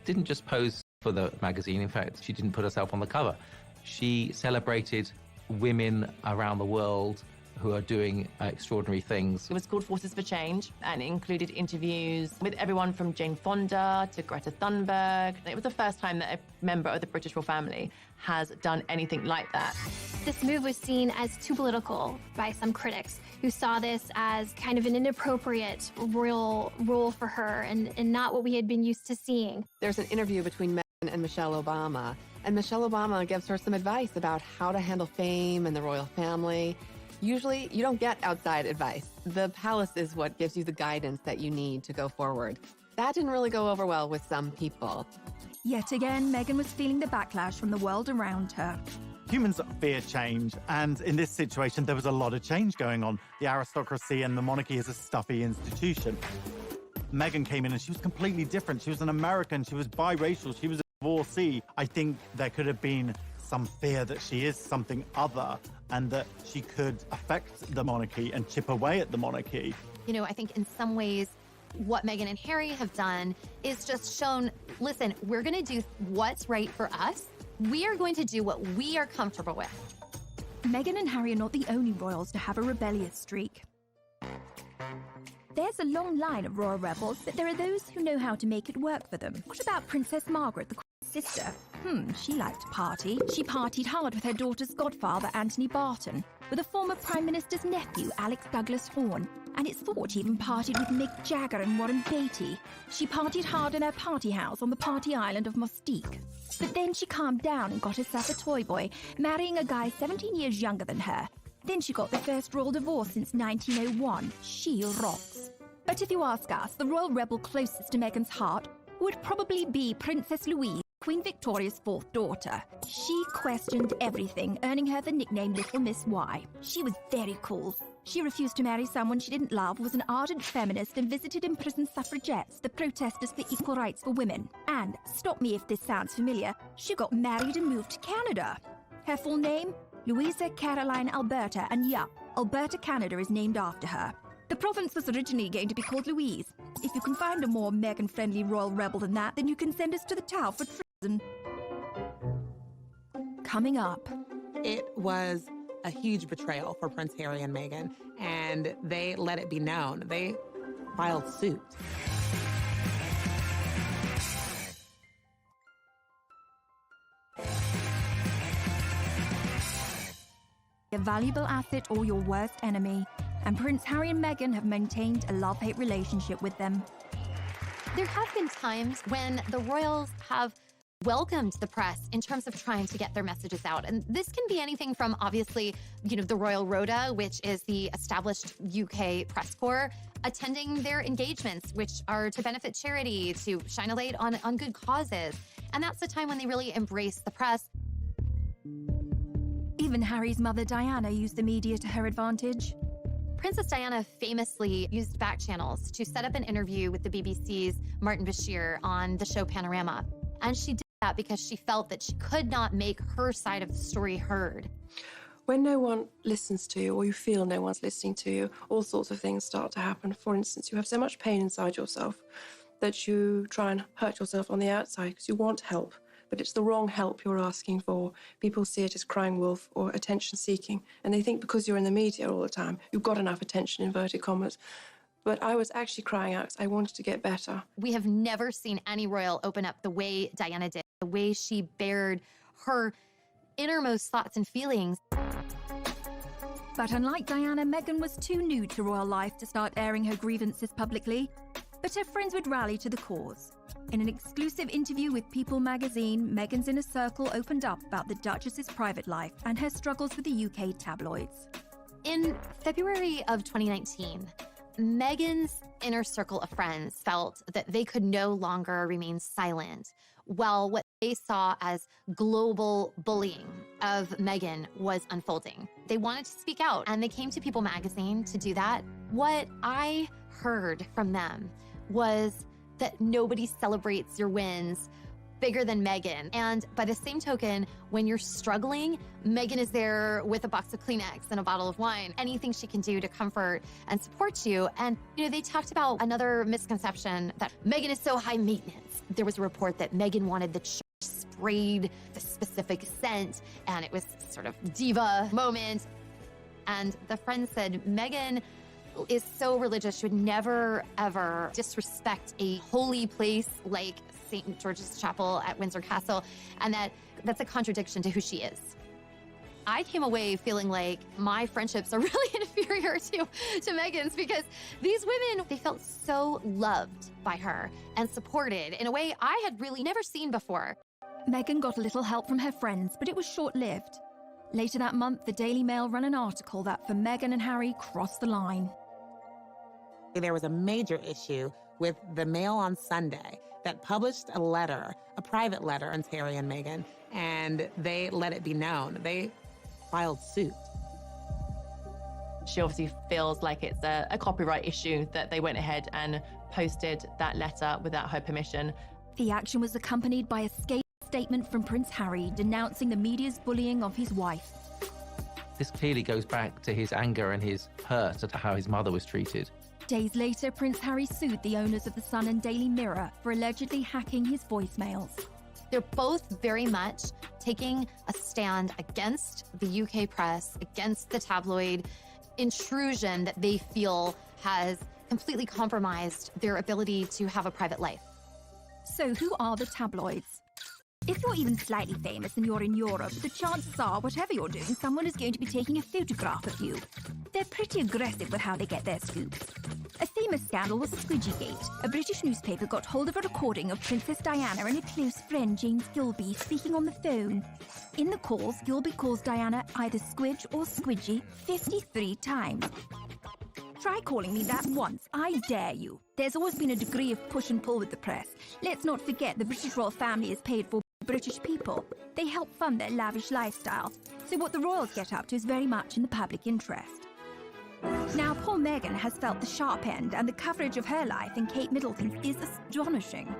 didn't just pose for the magazine. In fact, she didn't put herself on the cover. She celebrated women around the world who are doing extraordinary things. It was called Forces for Change, and it included interviews with everyone from Jane Fonda to Greta Thunberg. It was the first time that a member of the British royal family has done anything like that. This move was seen as too political by some critics, who saw this as kind of an inappropriate royal role for her and not what we had been used to seeing. There's an interview between Meghan and Michelle Obama, and Michelle Obama gives her some advice about how to handle fame and the royal family. Usually, you don't get outside advice. The palace is what gives you the guidance that you need to go forward. That didn't really go over well with some people. Yet again, Meghan was feeling the backlash from the world around her. Humans fear change, and in this situation, there was a lot of change going on. The aristocracy and the monarchy is a stuffy institution. Meghan came in and she was completely different. She was an American, she was biracial, she was a divorcee. I think there could have been some fear that she is something other and that she could affect the monarchy and chip away at the monarchy. You know, I think in some ways, what Meghan and Harry have done is just shown, listen, we're going to do what's right for us. We are going to do what we are comfortable with. Meghan and Harry are not the only royals to have a rebellious streak. There's a long line of royal rebels, but there are those who know how to make it work for them. What about Princess Margaret, the Queen's sister. She liked to party. She partied hard with her daughter's godfather, Anthony Barton, with a former Prime Minister's nephew, Alex Douglas Horne, and it's thought she even partied with Mick Jagger and Warren Beatty. She partied hard in her party house on the party island of Mustique. But then she calmed down and got herself a toy boy, marrying a guy 17 years younger than her. Then she got the first royal divorce since 1901. She rocks. But if you ask us, the royal rebel closest to Meghan's heart would probably be Princess Louise, Queen Victoria's fourth daughter. She questioned everything, earning her the nickname Little Miss Y. She was very cool. She refused to marry someone she didn't love, was an ardent feminist, and visited imprisoned suffragettes, the protesters for equal rights for women. And, stop me if this sounds familiar, she got married and moved to Canada. Her full name? Louisa Caroline Alberta, and yeah, Alberta, Canada is named after her. The province was originally going to be called Louise. If you can find a more Meghan-friendly royal rebel than that, then you can send us to the Tower for treason. Coming up. It was a huge betrayal for Prince Harry and Meghan, and they let it be known. They filed suit. A valuable asset or your worst enemy, and Prince Harry and Meghan have maintained a love-hate relationship with them. There have been times when the royals have welcomed the press in terms of trying to get their messages out. And this can be anything from, obviously, the Royal Rota, which is the established UK press corps, attending their engagements, which are to benefit charity, to shine a light on good causes. And that's the time when they really embrace the press. Even Harry's mother, Diana, used the media to her advantage. Princess Diana famously used back channels to set up an interview with the BBC's Martin Bashir on the show Panorama. And she did that because she felt that she could not make her side of the story heard. When no one listens to you, or you feel no one's listening to you, all sorts of things start to happen. For instance, you have so much pain inside yourself that you try and hurt yourself on the outside because you want help, but it's the wrong help you're asking for. People see it as crying wolf or attention-seeking, and they think because you're in the media all the time, you've got enough attention, inverted commas. But I was actually crying out because I wanted to get better. We have never seen any royal open up the way Diana did, the way she bared her innermost thoughts and feelings. But unlike Diana, Meghan was too new to royal life to start airing her grievances publicly. But her friends would rally to the cause. In an exclusive interview with People magazine, Meghan's inner circle opened up about the Duchess's private life and her struggles with the UK tabloids. In February of 2019, Meghan's inner circle of friends felt that they could no longer remain silent while what they saw as global bullying of Meghan was unfolding. They wanted to speak out, and they came to People magazine to do that. What I heard from them was that nobody celebrates your wins bigger than Meghan. And by the same token, when you're struggling, Meghan is there with a box of Kleenex and a bottle of wine, anything she can do to comfort and support you. And, they talked about another misconception that Meghan is so high maintenance. There was a report that Meghan wanted the church sprayed the specific scent, and it was sort of diva moment. And the friend said, Meghan is so religious, she would never, ever disrespect a holy place like St. George's Chapel at Windsor Castle, and that's a contradiction to who she is. I came away feeling like my friendships are really inferior to Meghan's, because these women, they felt so loved by her and supported in a way I had really never seen before. Meghan got a little help from her friends, but it was short-lived. Later that month, the Daily Mail ran an article that for Meghan and Harry crossed the line. There was a major issue with the Mail on Sunday that published a letter, a private letter on Harry and Meghan, and they let it be known. They filed suit. She obviously feels like it's a copyright issue that they went ahead and posted that letter without her permission. The action was accompanied by a scathing statement from Prince Harry denouncing the media's bullying of his wife. This clearly goes back to his anger and his hurt at how his mother was treated. Days later, Prince Harry sued the owners of The Sun and Daily Mirror for allegedly hacking his voicemails. They're both very much taking a stand against the UK press, against the tabloid intrusion that they feel has completely compromised their ability to have a private life. So who are the tabloids? If you're even slightly famous and you're in Europe, the chances are, whatever you're doing, someone is going to be taking a photograph of you. They're pretty aggressive with how they get their scoops. A famous scandal was Squidgygate. A British newspaper got hold of a recording of Princess Diana and a close friend, James Gilby, speaking on the phone. In the calls, Gilby calls Diana either Squidge or Squidgy 53 times. Try calling me that once, I dare you. There's always been a degree of push and pull with the press. Let's not forget the British royal family is paid for by British people. They help fund their lavish lifestyle. So what the royals get up to is very much in the public interest. Now, poor Meghan has felt the sharp end, and the coverage of her life in Kate Middleton's is astonishing.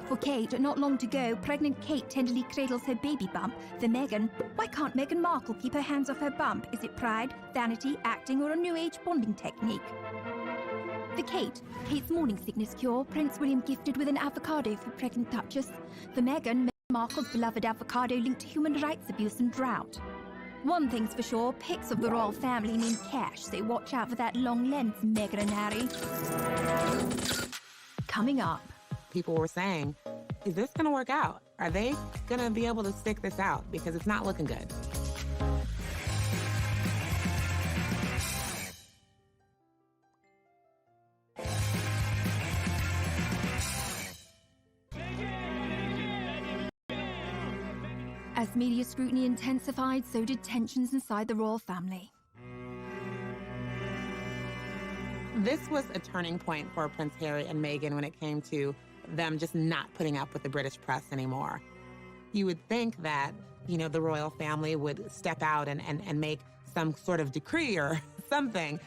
For Kate, not long to go, pregnant Kate tenderly cradles her baby bump. For Meghan, why can't Meghan Markle keep her hands off her bump? Is it pride, vanity, acting, or a new age bonding technique? For Kate, Kate's morning sickness cure, Prince William gifted with an avocado for pregnant Duchess. For Meghan Markle's beloved avocado linked to human rights abuse and drought. One thing's for sure, pics of the royal family mean cash, so watch out for that long lens, Meghan and Harry. Coming up. People were saying, is this going to work out? Are they going to be able to stick this out? Because it's not looking good. As media scrutiny intensified, so did tensions inside the royal family. This was a turning point for Prince Harry and Meghan when it came to them just not putting up with the British press anymore. You would think that, you know, the royal family would step out and make some sort of decree or something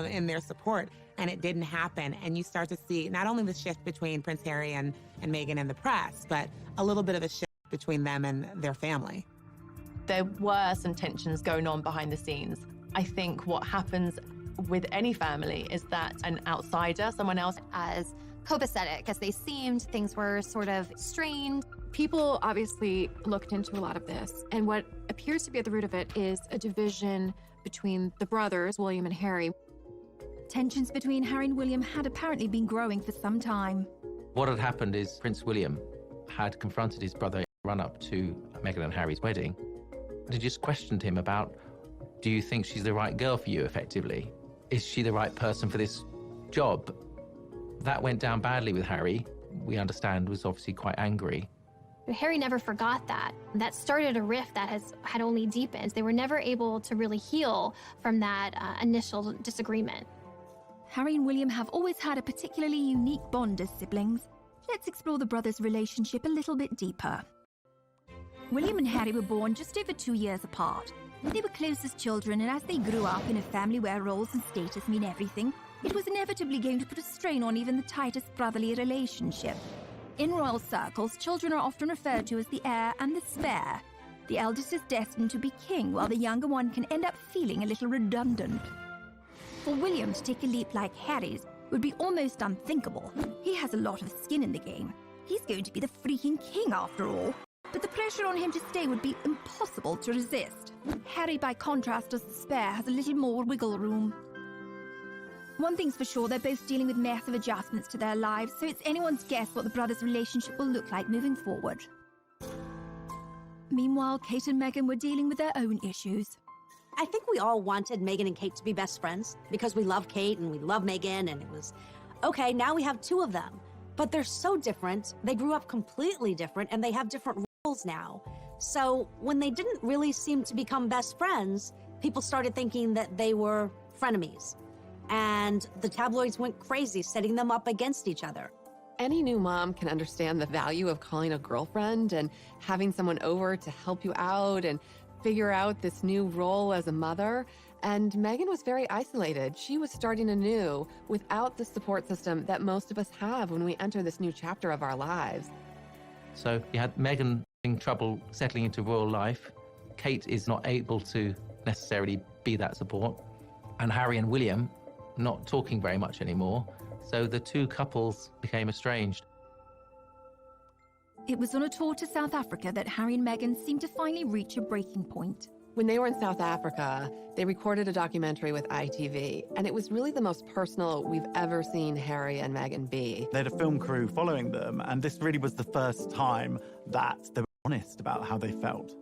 in their support, and it didn't happen. And you start to see not only the shift between Prince Harry and Meghan and the press, but a little bit of a shift between them and their family. There were some tensions going on behind the scenes. I think what happens with any family is that an outsider, someone else, as copacetic as they seemed, things were sort of strained. People obviously looked into a lot of this, and what appears to be at the root of it is a division between the brothers, William and Harry. Tensions between Harry and William had apparently been growing for some time. What had happened is Prince William had confronted his brother in the run-up to Meghan and Harry's wedding, and he just questioned him about, do you think she's the right girl for you, effectively? Is she the right person for this job? That went down badly with Harry. We understand was obviously quite angry. Harry never forgot that. That started a rift that had only deepened. They were never able to really heal from that initial disagreement. Harry and William have always had a particularly unique bond as siblings. Let's explore the brothers' relationship a little bit deeper. William and Harry were born just over 2 years apart. They were close as children, and as they grew up in a family where roles and status mean everything, it was inevitably going to put a strain on even the tightest brotherly relationship. In royal circles, children are often referred to as the heir and the spare. The eldest is destined to be king, while the younger one can end up feeling a little redundant. For William to take a leap like Harry's would be almost unthinkable. He has a lot of skin in the game. He's going to be the freaking king after all. But the pressure on him to stay would be impossible to resist. Harry, by contrast, as the spare, has a little more wiggle room. One thing's for sure, they're both dealing with massive adjustments to their lives, so it's anyone's guess what the brothers' relationship will look like moving forward. Meanwhile, Kate and Meghan were dealing with their own issues. I think we all wanted Meghan and Kate to be best friends because we love Kate and we love Meghan, and it was, okay, now we have two of them. But they're so different. They grew up completely different, and they have different roles now. So when they didn't really seem to become best friends, people started thinking that they were frenemies. And the tabloids went crazy, setting them up against each other. Any new mom can understand the value of calling a girlfriend and having someone over to help you out and figure out this new role as a mother. And Meghan was very isolated. She was starting anew without the support system that most of us have when we enter this new chapter of our lives. So you had Meghan having trouble settling into royal life. Kate is not able to necessarily be that support. And Harry and William not talking very much anymore. So the two couples became estranged. It was on a tour to South Africa that Harry and Meghan seemed to finally reach a breaking point. When they were in South Africa, they recorded a documentary with ITV, and it was really the most personal we've ever seen Harry and Meghan be. They had a film crew following them, and this really was the first time that there honest about how they felt.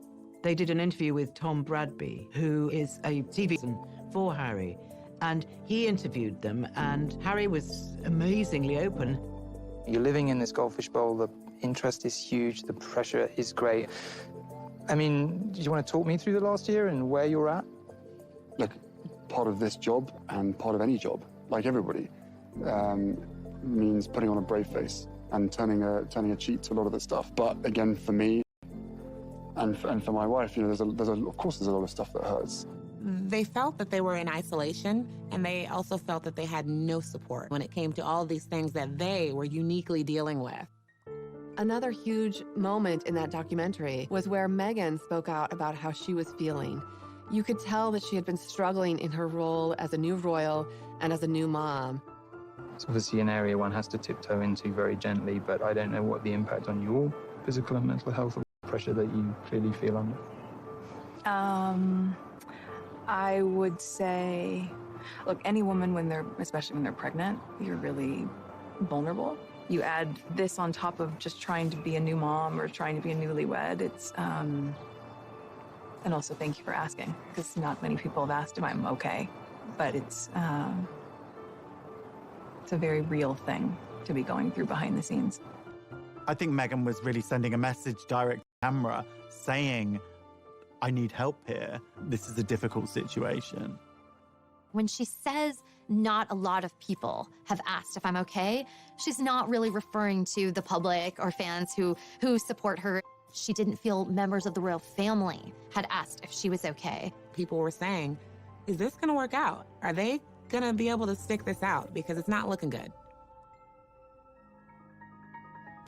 They did an interview with Tom Bradby, who is a TV for Harry, and he interviewed them, and Harry was amazingly open. You're living in this goldfish bowl, the interest is huge, the pressure is great. I mean, do you want to talk me through the last year and where you're at? Look, part of this job and part of any job, like everybody, means putting on a brave face and turning a cheek to a lot of the stuff. But again, for me and for my wife, you know, of course there's a lot of stuff that hurts. They felt that they were in isolation, and they also felt that they had no support when it came to all these things that they were uniquely dealing with. Another huge moment in that documentary was where Meghan spoke out about how she was feeling. You could tell that she had been struggling in her role as a new royal and as a new mom. It's obviously an area one has to tiptoe into very gently, but I don't know what the impact on your physical and mental health or pressure that you clearly feel under. I would say, look, any woman, especially when they're pregnant, you're really vulnerable. You add this on top of just trying to be a new mom or trying to be a newlywed. And also thank you for asking, because not many people have asked if I'm okay, but it's a very real thing to be going through behind the scenes. I think Meghan was really sending a message direct to camera saying, I need help here. This is a difficult situation. When she says not a lot of people have asked if I'm okay, she's not really referring to the public or fans who support her. She didn't feel members of the royal family had asked if she was okay. People were saying, is this going to work out? Are they going to be able to stick this out? Because it's not looking good.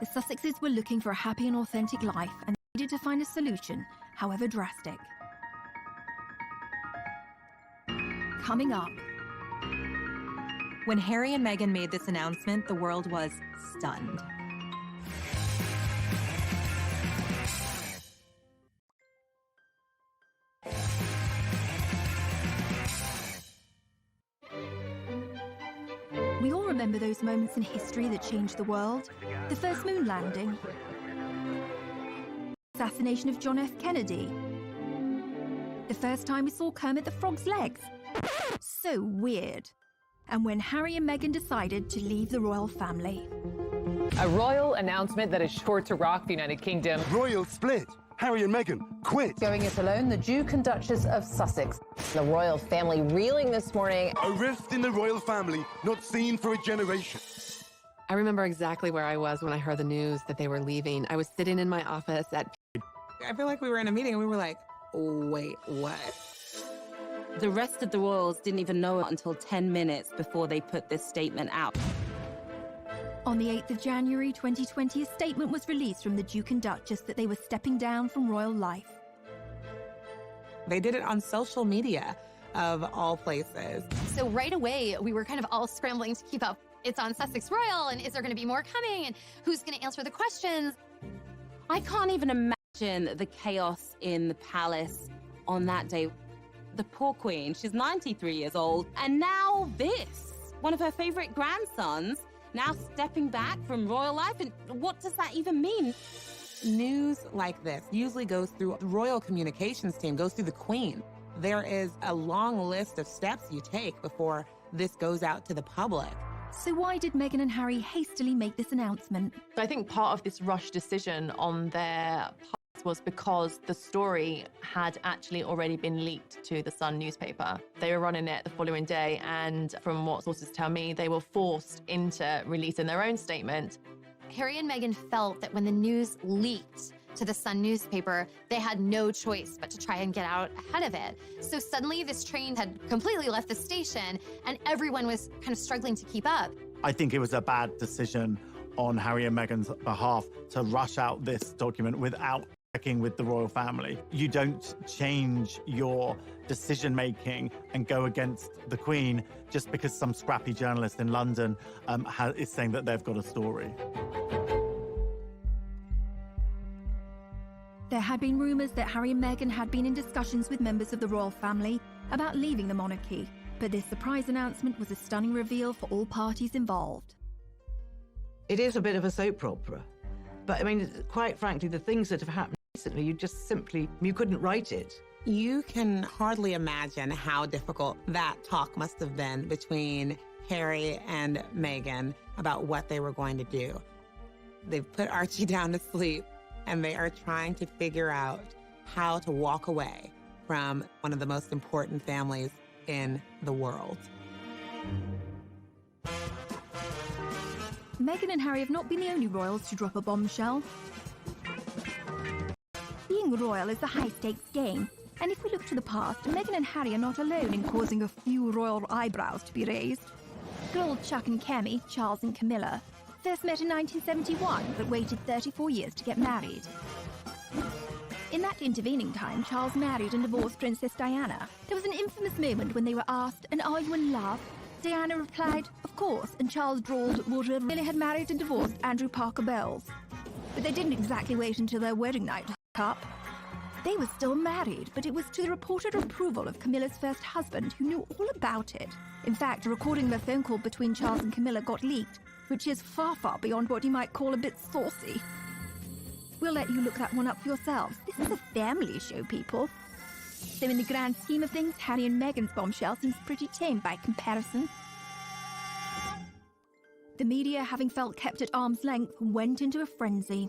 The Sussexes were looking for a happy and authentic life and needed to find a solution, however drastic. Coming up. When Harry and Meghan made this announcement, the world was stunned. We all remember those moments in history that changed the world. The first moon landing. Assassination of John F. Kennedy. The first time we saw Kermit the Frog's legs. So weird. And when Harry and Meghan decided to leave the royal family. A royal announcement that is sure to rock the United Kingdom. Royal split. Harry and Meghan quit. Going it alone, the Duke and Duchess of Sussex. The royal family reeling this morning. A rift in the royal family not seen for a generation. I remember exactly where I was when I heard the news that they were leaving. I was sitting in my office at... I feel like we were in a meeting and we were like, wait, what? The rest of the royals didn't even know it until 10 minutes before they put this statement out. On the 8th of January 2020, a statement was released from the Duke and Duchess that they were stepping down from royal life. They did it on social media, of all places. So right away, we were kind of all scrambling to keep up. It's on Sussex Royal, and is there going to be more coming? And who's going to answer the questions? I can't even imagine the chaos in the palace on that day. The poor queen, she's 93 years old, and now this. One of her favorite grandsons now stepping back from royal life, and what does that even mean? News like this usually goes through the royal communications team, goes through the queen. There is a long list of steps you take before this goes out to the public. So why did Meghan and Harry hastily make this announcement? I think part of this rush decision on their part was because the story had actually already been leaked to the Sun newspaper. They were running it the following day, and from what sources tell me, they were forced into releasing their own statement. Harry and Meghan felt that when the news leaked to the Sun newspaper, they had no choice but to try and get out ahead of it. So suddenly this train had completely left the station and everyone was kind of struggling to keep up. I think it was a bad decision on Harry and Meghan's behalf to rush out this document without checking with the royal family. You don't change your decision-making and go against the Queen just because some scrappy journalist in London is saying that they've got a story. There had been rumours that Harry and Meghan had been in discussions with members of the royal family about leaving the monarchy, but this surprise announcement was a stunning reveal for all parties involved. It is a bit of a soap opera, but I mean, quite frankly, the things that have happened recently, you couldn't write it. You can hardly imagine how difficult that talk must have been between Harry and Meghan about what they were going to do. They've put Archie down to sleep, and they are trying to figure out how to walk away from one of the most important families in the world. Meghan and Harry have not been the only royals to drop a bombshell. Being royal is a high-stakes game, and if we look to the past, Meghan and Harry are not alone in causing a few royal eyebrows to be raised. Good old Chuck and Kemi, Charles and Camilla, first met in 1971, but waited 34 years to get married. In that intervening time, Charles married and divorced Princess Diana. There was an infamous moment when they were asked, "And are you in love?" Diana replied, "Of course," and Charles drawled, "Would really had married and divorced Andrew Parker Bowles." But they didn't exactly wait until their wedding night to hook up. They were still married, but it was to the reported approval of Camilla's first husband, who knew all about it. In fact, a recording of a phone call between Charles and Camilla got leaked, which is far, far beyond what you might call a bit saucy. We'll let you look that one up for yourselves. This is a family show, people. So in the grand scheme of things, Harry and Meghan's bombshell seems pretty tame by comparison. The media, having felt kept at arm's length, went into a frenzy.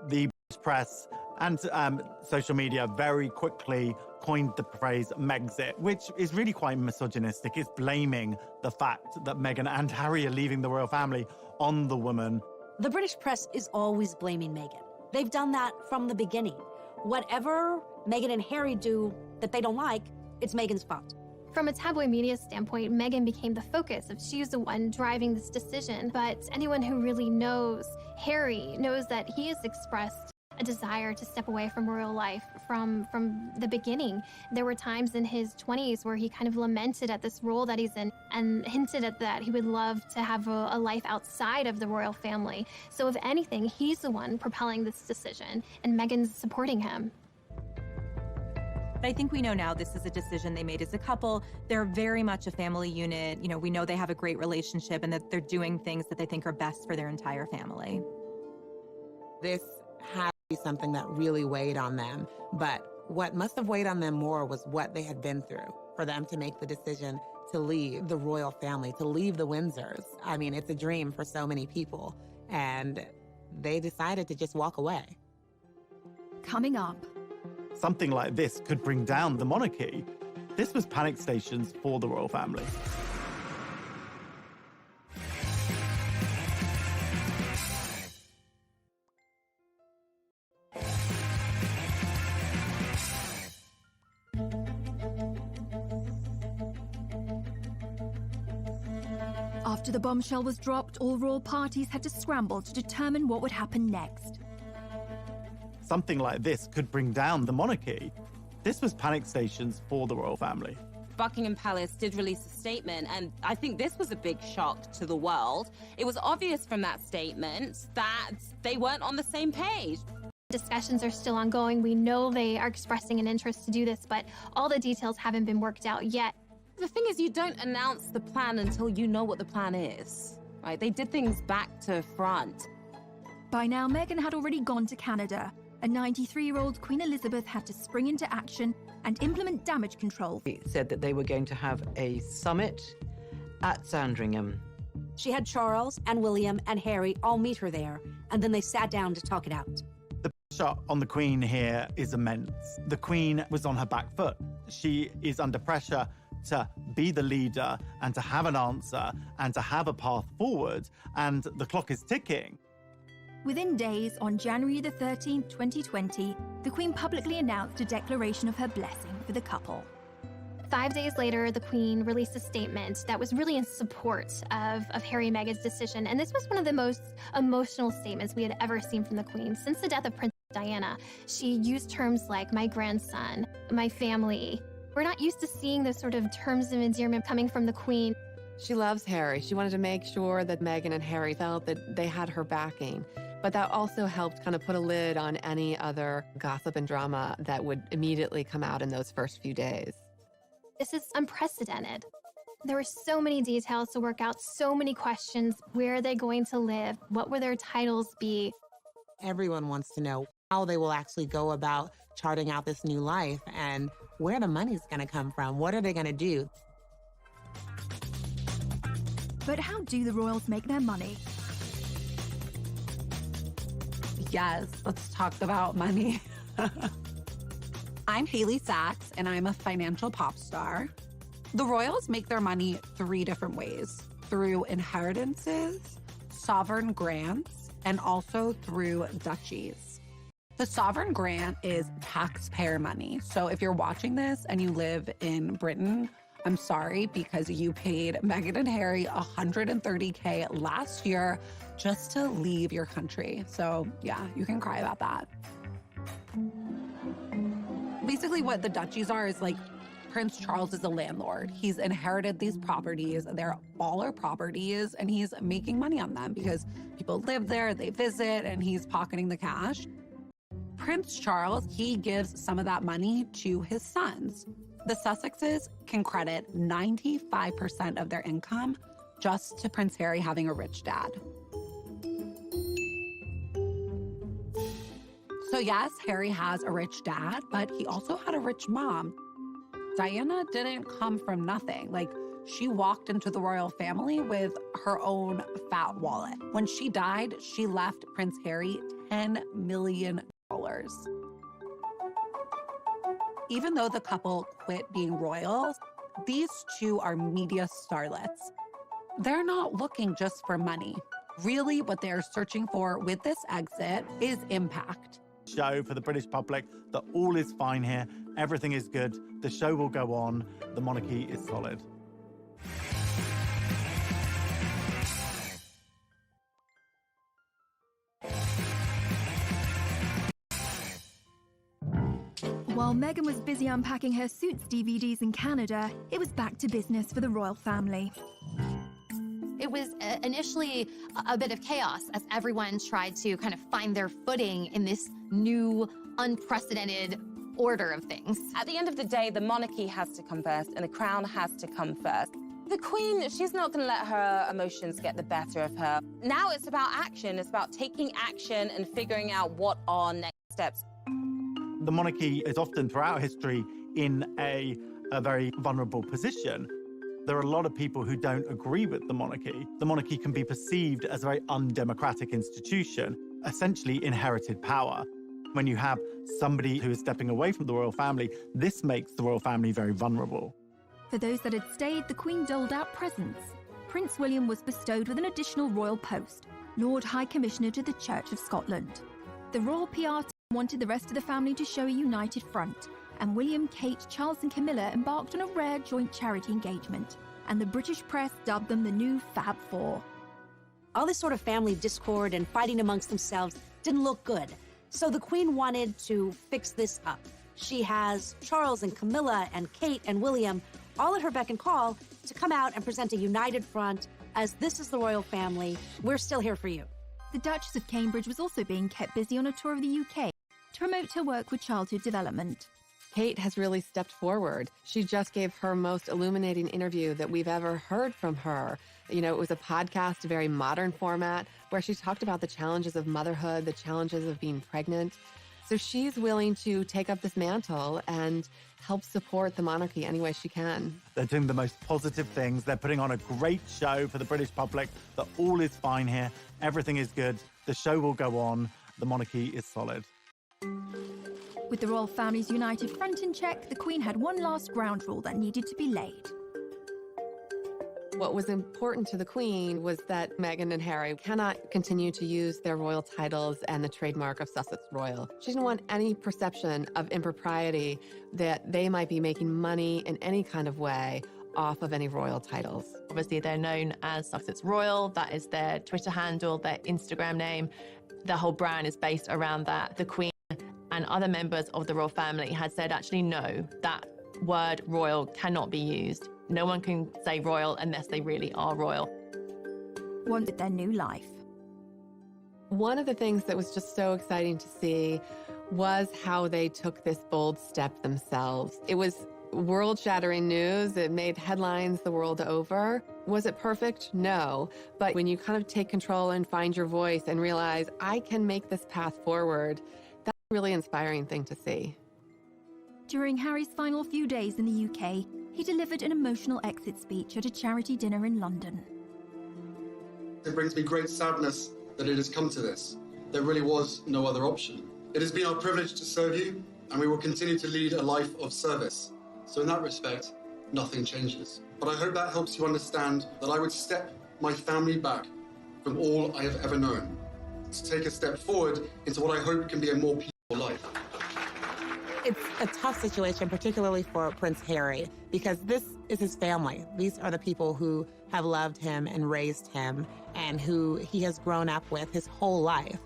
The press and social media very quickly coined the phrase Megxit, which is really quite misogynistic. It's blaming the fact that Meghan and Harry are leaving the royal family on the woman. The British press is always blaming Meghan. They've done that from the beginning. Whatever Meghan and Harry do that they don't like, it's Meghan's fault. From a tabloid media standpoint, Meghan became the focus of she's the one driving this decision. But anyone who really knows Harry knows that he has expressed a desire to step away from royal life from the beginning. There were times in his 20s where he kind of lamented at this role that he's in and hinted at that he would love to have a life outside of the royal family. So if anything, he's the one propelling this decision, and Meghan's supporting him. But I think we know now this is a decision they made as a couple. They're very much a family unit. You know, we know they have a great relationship and that they're doing things that they think are best for their entire family. This had to be something that really weighed on them. But what must have weighed on them more was what they had been through for them to make the decision to leave the royal family, to leave the Windsors. I mean, it's a dream for so many people. And they decided to just walk away. Coming up. Something like this could bring down the monarchy. This was panic stations for the royal family. After the bombshell was dropped, all royal parties had to scramble to determine what would happen next. Something like this could bring down the monarchy. This was panic stations for the royal family. Buckingham Palace did release a statement, and I think this was a big shock to the world. It was obvious from that statement that they weren't on the same page. Discussions are still ongoing. We know they are expressing an interest to do this, but all the details haven't been worked out yet. The thing is, you don't announce the plan until you know what the plan is, right? They did things back to front. By now, Meghan had already gone to Canada. A 93-year-old Queen Elizabeth had to spring into action and implement damage control. He said that they were going to have a summit at Sandringham. She had Charles and William and Harry all meet her there, and then they sat down to talk it out. The pressure on the Queen here is immense. The Queen was on her back foot. She is under pressure to be the leader and to have an answer and to have a path forward, and the clock is ticking. Within days, on January the 13th, 2020, the Queen publicly announced a declaration of her blessing for the couple. 5 days later, the Queen released a statement that was really in support of Harry and Meghan's decision. And this was one of the most emotional statements we had ever seen from the Queen. Since the death of Princess Diana, she used terms like my grandson, my family. We're not used to seeing those sort of terms of endearment coming from the Queen. She loves Harry. She wanted to make sure that Meghan and Harry felt that they had her backing. But that also helped kind of put a lid on any other gossip and drama that would immediately come out in those first few days. This is unprecedented. There were so many details to work out, so many questions. Where are they going to live? What will their titles be? Everyone wants to know how they will actually go about charting out this new life and where the money's going to come from. What are they going to do? But how do the royals make their money? Yes, let's talk about money. I'm Haley Sachs, and I'm a financial pop star. The royals make their money 3 different ways: through inheritances, sovereign grants, and also through duchies. The sovereign grant is taxpayer money. So if you're watching this and you live in Britain, I'm sorry, because you paid Meghan and Harry $130K last year just to leave your country. So yeah, you can cry about that. Basically what the duchies are is like Prince Charles is a landlord. He's inherited these properties. They're all our properties, and he's making money on them because people live there, they visit, and he's pocketing the cash. Prince Charles, he gives some of that money to his sons. The Sussexes can credit 95% of their income just to Prince Harry having a rich dad. So yes, Harry has a rich dad, but he also had a rich mom. Diana didn't come from nothing. Like, she walked into the royal family with her own fat wallet. When she died, she left Prince Harry $10 million. Even though the couple quit being royals, these two are media starlets. They're not looking just for money. Really, what they're searching for with this exit is impact. Show for the British public that all is fine here, everything is good, the show will go on, the monarchy is solid. While Meghan was busy unpacking her Suits DVDs in Canada, it was back to business for the royal family. It was initially a bit of chaos as everyone tried to kind of find their footing in this new, unprecedented order of things. At the end of the day, the monarchy has to come first and the crown has to come first. The Queen, she's not going to let her emotions get the better of her. Now it's about action. It's about taking action and figuring out what are next steps. The monarchy is often throughout history in a very vulnerable position. There are a lot of people who don't agree with the monarchy. The monarchy can be perceived as a very undemocratic institution, essentially inherited power. When you have somebody who is stepping away from the royal family, this makes the royal family very vulnerable. For those that had stayed, the Queen doled out presents. Prince William was bestowed with an additional royal post, Lord High Commissioner to the Church of Scotland. The royal PR team wanted the rest of the family to show a united front, and William, Kate, Charles and Camilla embarked on a rare joint charity engagement, and the British press dubbed them the new Fab Four. All this sort of family discord and fighting amongst themselves didn't look good, so the Queen wanted to fix this up. She has Charles and Camilla and Kate and William all at her beck and call to come out and present a united front as this is the royal family. We're still here for you. The Duchess of Cambridge was also being kept busy on a tour of the UK to promote her work with childhood development. Kate has really stepped forward. She just gave her most illuminating interview that we've ever heard from her. You know, it was a podcast, a very modern format, where she talked about the challenges of motherhood, the challenges of being pregnant. So she's willing to take up this mantle and help support the monarchy any way she can. They're doing the most positive things. They're putting on a great show for the British public, that all is fine here, everything is good, the show will go on, the monarchy is solid. With the royal family's united front in check, the Queen had one last ground rule that needed to be laid. What was important to the Queen was that Meghan and Harry cannot continue to use their royal titles and the trademark of Sussex Royal. She didn't want any perception of impropriety that they might be making money in any kind of way off of any royal titles. Obviously, they're known as Sussex Royal. That is their Twitter handle, their Instagram name. The whole brand is based around that. The Queen and other members of the royal family had said, actually, no, that word royal cannot be used. No one can say royal unless they really are royal. Wanted their new life. One of the things that was just so exciting to see was how they took this bold step themselves. It was world-shattering news. It made headlines the world over. Was it perfect? No. But when you kind of take control and find your voice and realize, I can make this path forward, Really inspiring thing to see. During Harry's final few days in the UK, he delivered an emotional exit speech at a charity dinner in London. It brings me great sadness that it has come to this. There really was no other option. It has been our privilege to serve you, and we will continue to lead a life of service. So in that respect, nothing changes. But I hope that helps you understand that I would step my family back from all I have ever known, to take a step forward into what I hope can be a more peaceful life. It's a tough situation, particularly for Prince Harry, because this is his family. These are the people who have loved him and raised him and who he has grown up with his whole life.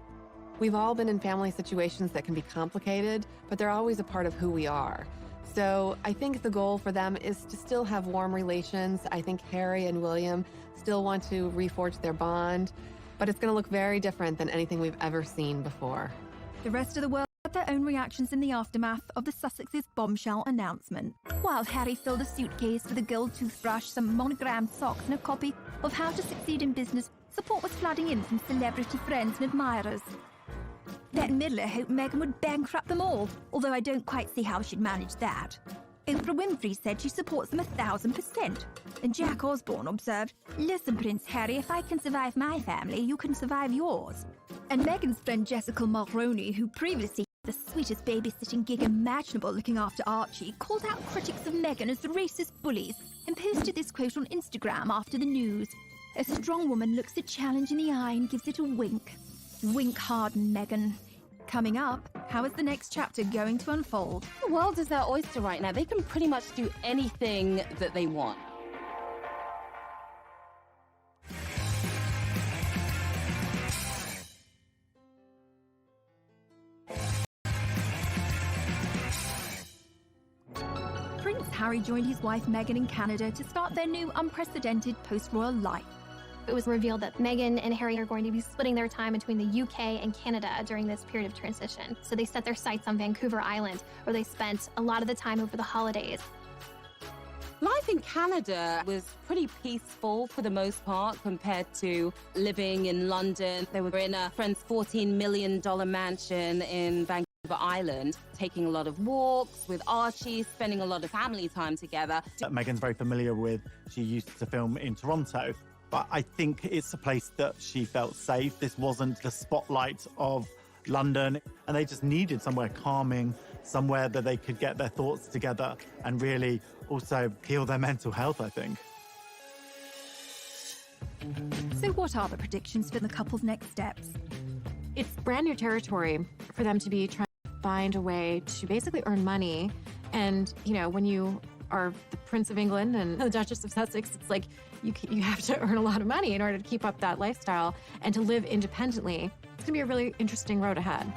We've all been in family situations that can be complicated, but they're always a part of who we are. So I think the goal for them is to still have warm relations. I think Harry and William still want to reforge their bond, but it's going to look very different than anything we've ever seen before. The rest of the world had their own reactions in the aftermath of the Sussex's bombshell announcement. While Harry filled a suitcase with a gold toothbrush, some monogrammed socks, and a copy of How to Succeed in Business, support was flooding in from celebrity friends and admirers. Bette Midler hoped Meghan would bankrupt them all, although I don't quite see how she'd manage that. Oprah Winfrey said she supports them 1,000%. And Jack Osborne observed, "Listen, Prince Harry, if I can survive my family, you can survive yours." And Meghan's friend Jessica Mulroney, who previously had the sweetest babysitting gig imaginable looking after Archie, called out critics of Meghan as racist bullies and posted this quote on Instagram after the news. "A strong woman looks a challenge in the eye and gives it a wink. Wink hard, Meghan." Coming up, how is the next chapter going to unfold? The world is their oyster right now. They can pretty much do anything that they want. Prince Harry joined his wife Meghan in Canada to start their new unprecedented post-royal life. It was revealed that Meghan and Harry are going to be splitting their time between the UK and Canada during this period of transition. So they set their sights on Vancouver Island, where they spent a lot of the time over the holidays. Life in Canada was pretty peaceful for the most part compared to living in London. They were in a friend's $14 million mansion in Vancouver Island, taking a lot of walks with Archie, spending a lot of family time together. Meghan's very familiar with, she used to film in Toronto, but I think it's a place that she felt safe. This wasn't the spotlight of London, and they just needed somewhere calming, somewhere that they could get their thoughts together and really also heal their mental health, I think. So what are the predictions for the couple's next steps? It's brand new territory for them to be trying to find a way to basically earn money. And, you know, when you are the Prince of England and the Duchess of Sussex, it's like you have to earn a lot of money in order to keep up that lifestyle and to live independently. It's gonna be a really interesting road ahead.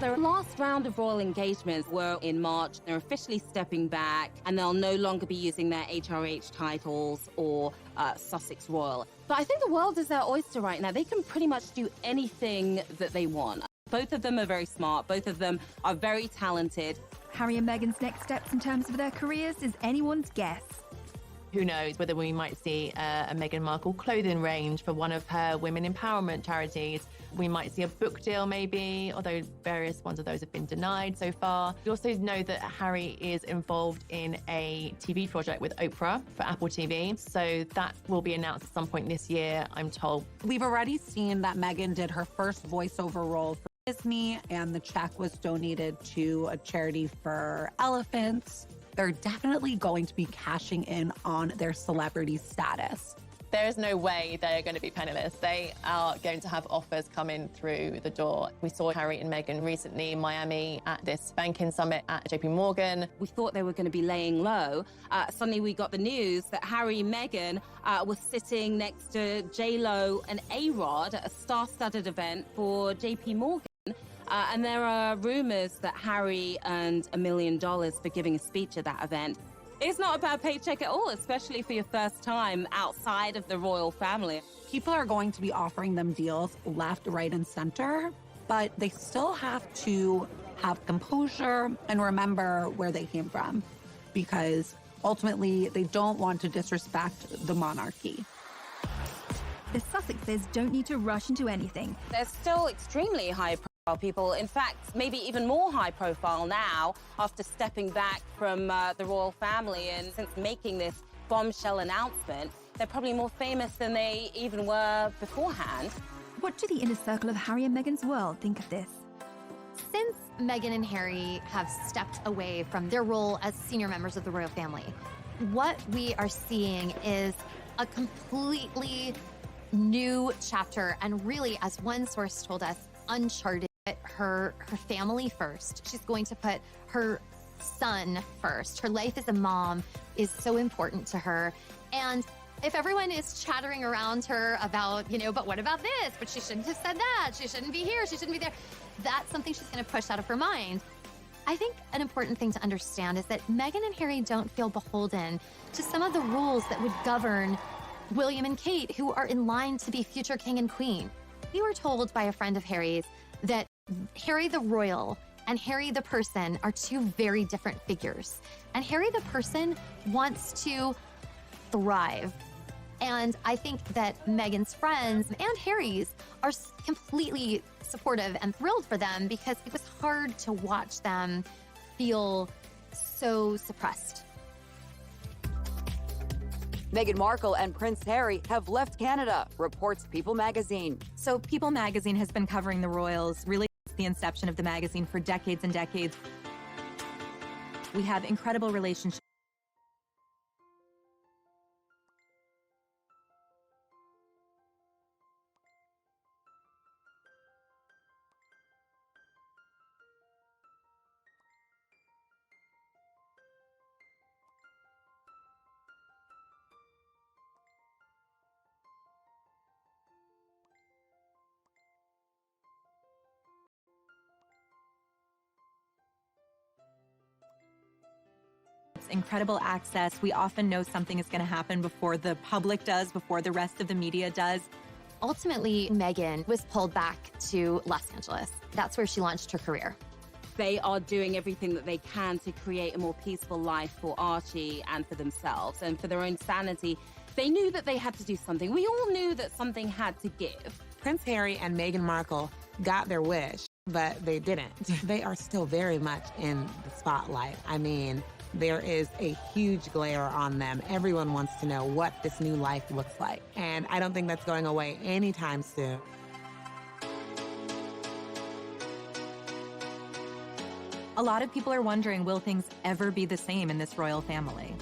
Their last round of royal engagements were in March. They're officially stepping back, and they'll no longer be using their HRH titles or Sussex Royal. But I think the world is their oyster right now. They can pretty much do anything that they want. Both of them are very smart. Both of them are very talented. Harry and Meghan's next steps in terms of their careers is anyone's guess. Who knows whether we might see a Meghan Markle clothing range for one of her women empowerment charities. We might see a book deal maybe, although various ones of those have been denied so far. We also know that Harry is involved in a TV project with Oprah for Apple TV. So that will be announced at some point this year, I'm told. We've already seen that Meghan did her first voiceover role for Disney, and the check was donated to a charity for elephants. They're definitely going to be cashing in on their celebrity status. There is no way they are going to be penniless. They are going to have offers coming through the door. We saw Harry and Meghan recently in Miami at this banking summit at JP Morgan. We thought they were going to be laying low. Suddenly we got the news that Harry and Meghan was sitting next to J-Lo and A-Rod at a star-studded event for JP Morgan. And there are rumors that Harry earned $1 million for giving a speech at that event. It's not a bad paycheck at all, especially for your first time outside of the royal family. People are going to be offering them deals left, right, and center, but they still have to have composure and remember where they came from, because ultimately they don't want to disrespect the monarchy. The Sussexes don't need to rush into anything. There's still extremely high people. In fact, maybe even more high profile now after stepping back from the royal family, and since making this bombshell announcement, they're probably more famous than they even were beforehand. What do the inner circle of Harry and Meghan's world think of this? Since Meghan and Harry have stepped away from their role as senior members of the royal family, what we are seeing is a completely new chapter, and really, as one source told us, uncharted. Her family first. She's going to put her son first. Her life as a mom is so important to her. And if everyone is chattering around her about, but what about this? But she shouldn't have said that. She shouldn't be here. She shouldn't be there. That's something she's going to push out of her mind. I think an important thing to understand is that Meghan and Harry don't feel beholden to some of the rules that would govern William and Kate, who are in line to be future king and queen. We were told by a friend of Harry's that Harry the royal and Harry the person are two very different figures. And Harry the person wants to thrive. And I think that Meghan's friends and Harry's are completely supportive and thrilled for them, because it was hard to watch them feel so suppressed. Meghan Markle and Prince Harry have left Canada, reports People magazine. So People magazine has been covering the royals really since the inception of the magazine for decades and decades. We have incredible relationships. Incredible access. We often know something is going to happen before the public does, before the rest of the media does. Ultimately, Meghan was pulled back to Los Angeles. That's where she launched her career. They are doing everything that they can to create a more peaceful life for Archie and for themselves and for their own sanity. They knew that they had to do something. We all knew that something had to give. Prince Harry and Meghan Markle got their wish, but they didn't. They are still very much in the spotlight. I mean, there is a huge glare on them. Everyone wants to know what this new life looks like. And I don't think that's going away anytime soon. A lot of people are wondering, will things ever be the same in this royal family?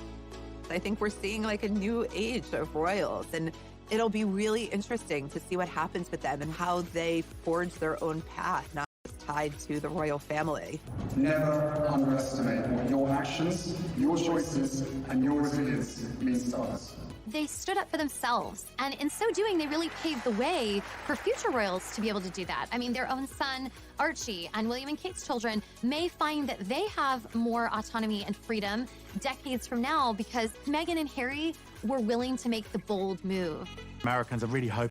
I think we're seeing like a new age of royals, and it'll be really interesting to see what happens with them and how they forge their own path, not just tied to the royal family. Never underestimate what your actions, your choices, and your resilience means to us. They stood up for themselves, and in so doing, they really paved the way for future royals to be able to do that. I mean, their own son, Archie, and William and Kate's children may find that they have more autonomy and freedom decades from now because Meghan and Harry were willing to make the bold move. Americans are really hoping